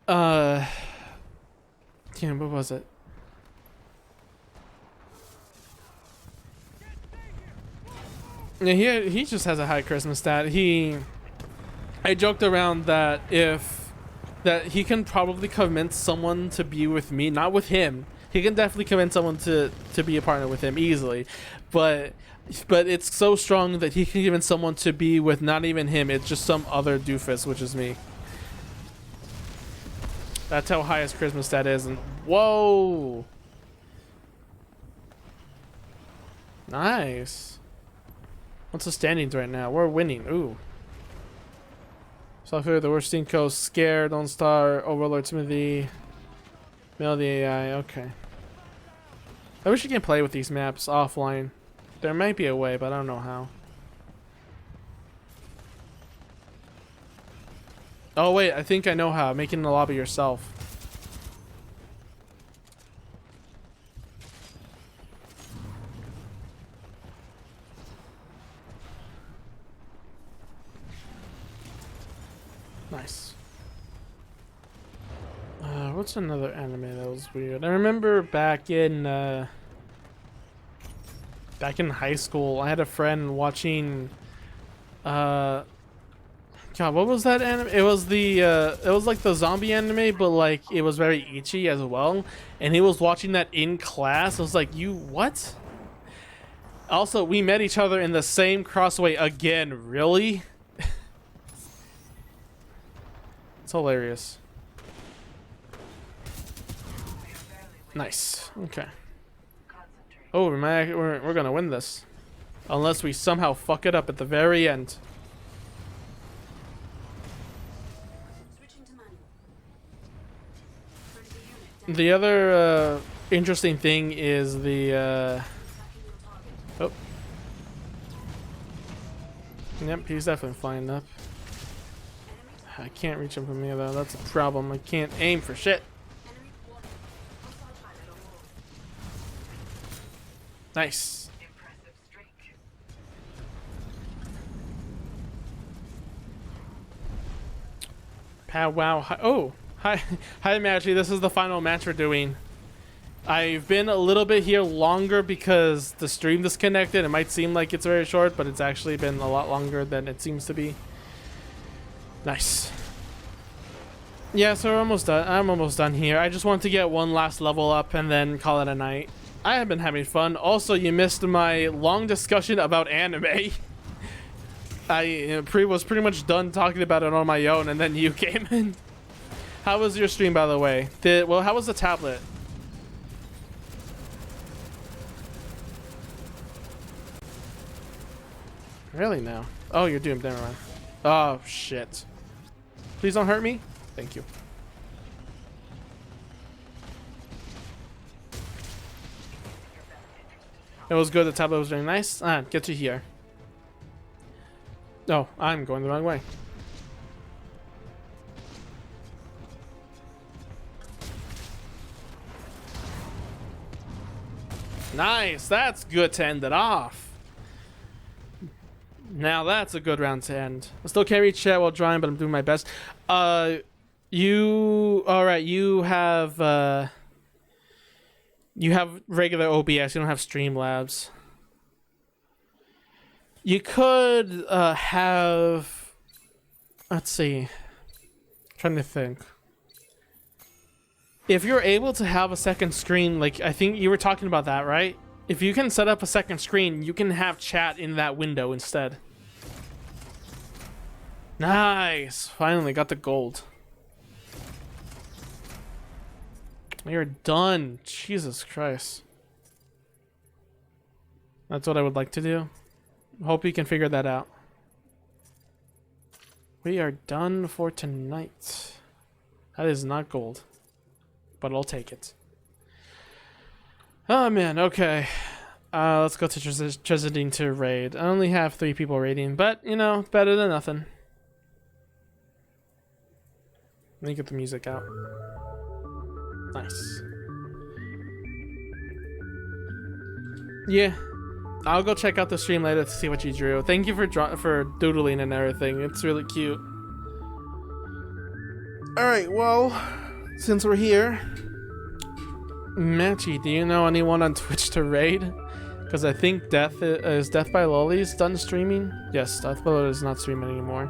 Speaker 1: Damn, what was it? Yeah, he just has a high charisma stat. I joked around that that he can probably convince someone to be with me, not with him. He can definitely convince someone to be a partner with him easily, but it's so strong that he can convince someone to be with not even him. It's just some other doofus, which is me. That's how high his charisma stat is. And whoa, nice. What's the standings right now? We're winning. Ooh. Software, the worst team coast, Scare, Don't Star, Overlord, Smithy, Mail the AI. Okay. I wish you can play with these maps offline. There might be a way, but I don't know how. Oh wait, I think I know how. Making the lobby yourself. Nice. What's another anime that was weird? I remember back in high school, I had a friend watching God, what was that anime? It was the it was like the zombie anime, but like it was very ecchi as well. And he was watching that in class. I was like, you what? Also, we met each other in the same crossway again. Really? It's hilarious. Nice. Okay. Oh, we're gonna win this. Unless we somehow fuck it up at the very end.
Speaker 7: Switching to manual. Friendly unit.
Speaker 1: The other interesting thing is the
Speaker 7: Attacking your target.
Speaker 1: oh. Yep, he's definitely flying up. I can't reach him from here though. That's a problem. I can't aim for shit.
Speaker 7: Enemy warning. Hostile pilot on board.
Speaker 1: Nice.
Speaker 5: Impressive streak.
Speaker 1: Pow wow. Hi, oh, hi, hi, Maggie. This is the final match we're doing. I've been a little bit here longer because the stream disconnected. It might seem like it's very short, but it's actually been a lot longer than it seems to be. Nice. Yeah, so we're almost done. I'm almost done here. I just want to get one last level up and then call it a night. I have been having fun. Also, you missed my long discussion about anime. I was pretty much done talking about it on my own, and then you came in. How was your stream, by the way? Well, how was the tablet? Really now? Oh, you're doomed. Never mind. Oh shit! Please don't hurt me. Thank you. It was good. The tablet was very nice. Get to here. Oh, I'm going the wrong way. Nice. That's good to end it off. Now that's a good round to end. I still can't reach chat while drawing, but I'm doing my best. All right. You have You have regular OBS. You don't have Streamlabs. You could have. Let's see. Trying to think. If you're able to have a second screen, like I think you were talking about that, right? If you can set up a second screen, you can have chat in that window instead. Nice! Finally got the gold. We are done. Jesus Christ. That's what I would like to do. Hope you can figure that out. We are done for tonight. That is not gold, but I'll take it. Oh man, okay. Let's go to Tresidine to raid. I only have 3 people raiding, but you know, better than nothing. Let me get the music out. Nice. Yeah, I'll go check out the stream later to see what you drew. Thank you for doodling and everything. It's really cute. All right, well, since we're here, Matchy, do you know anyone on Twitch to raid? Because I think Death by Lolly's done streaming. Yes, Death by Lolly is not streaming anymore.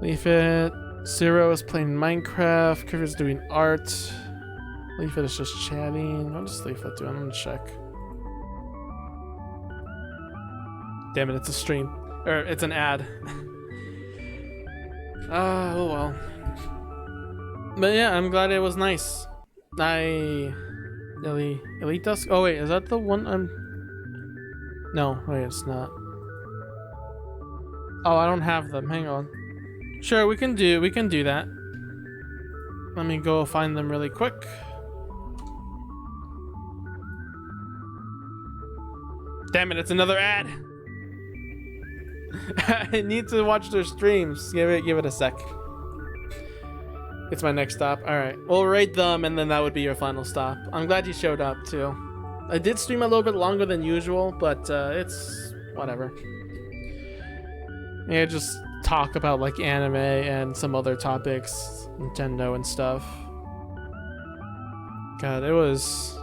Speaker 1: Leaf It. Zero is playing Minecraft. Curve's doing art. Leaf It is just chatting. What does Leaf It do? I'm gonna check. Damn it, it's a stream. Or it's an ad. Oh well. But yeah, I'm glad it was nice. Elite Dusk? Oh wait, is that the one I'm... No, wait, it's not. Oh, I don't have them. Hang on. Sure, we can do that. Let me go find them really quick. Damn it, it's another ad. I need to watch their streams. Give it a sec. It's my next stop. All right, we'll raid them, and then that would be your final stop. I'm glad you showed up too. I did stream a little bit longer than usual, but it's whatever. Yeah, just talk about like anime and some other topics, Nintendo and stuff. God, it was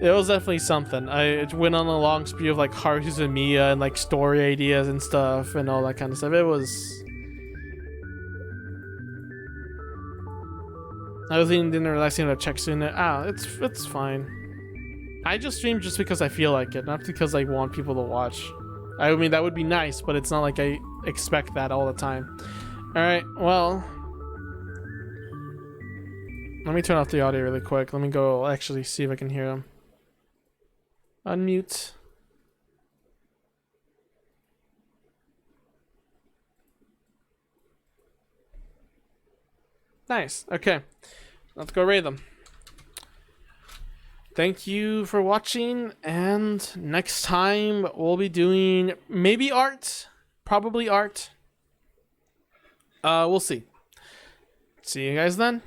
Speaker 1: definitely something. I went on a long spree of like Haruzumiya and like story ideas and stuff and all that kind of stuff. I was eating dinner, relaxing, to check soon. It's fine. I just stream just because I feel like it, not because I want people to watch. I mean, that would be nice, but it's not like I expect that all the time. Alright, well. Let me turn off the audio really quick. Let me go actually see if I can hear them. Unmute. Nice. Okay. Let's go raid them. Thank you for watching, and next time we'll be doing maybe art, probably art. We'll see. See you guys then.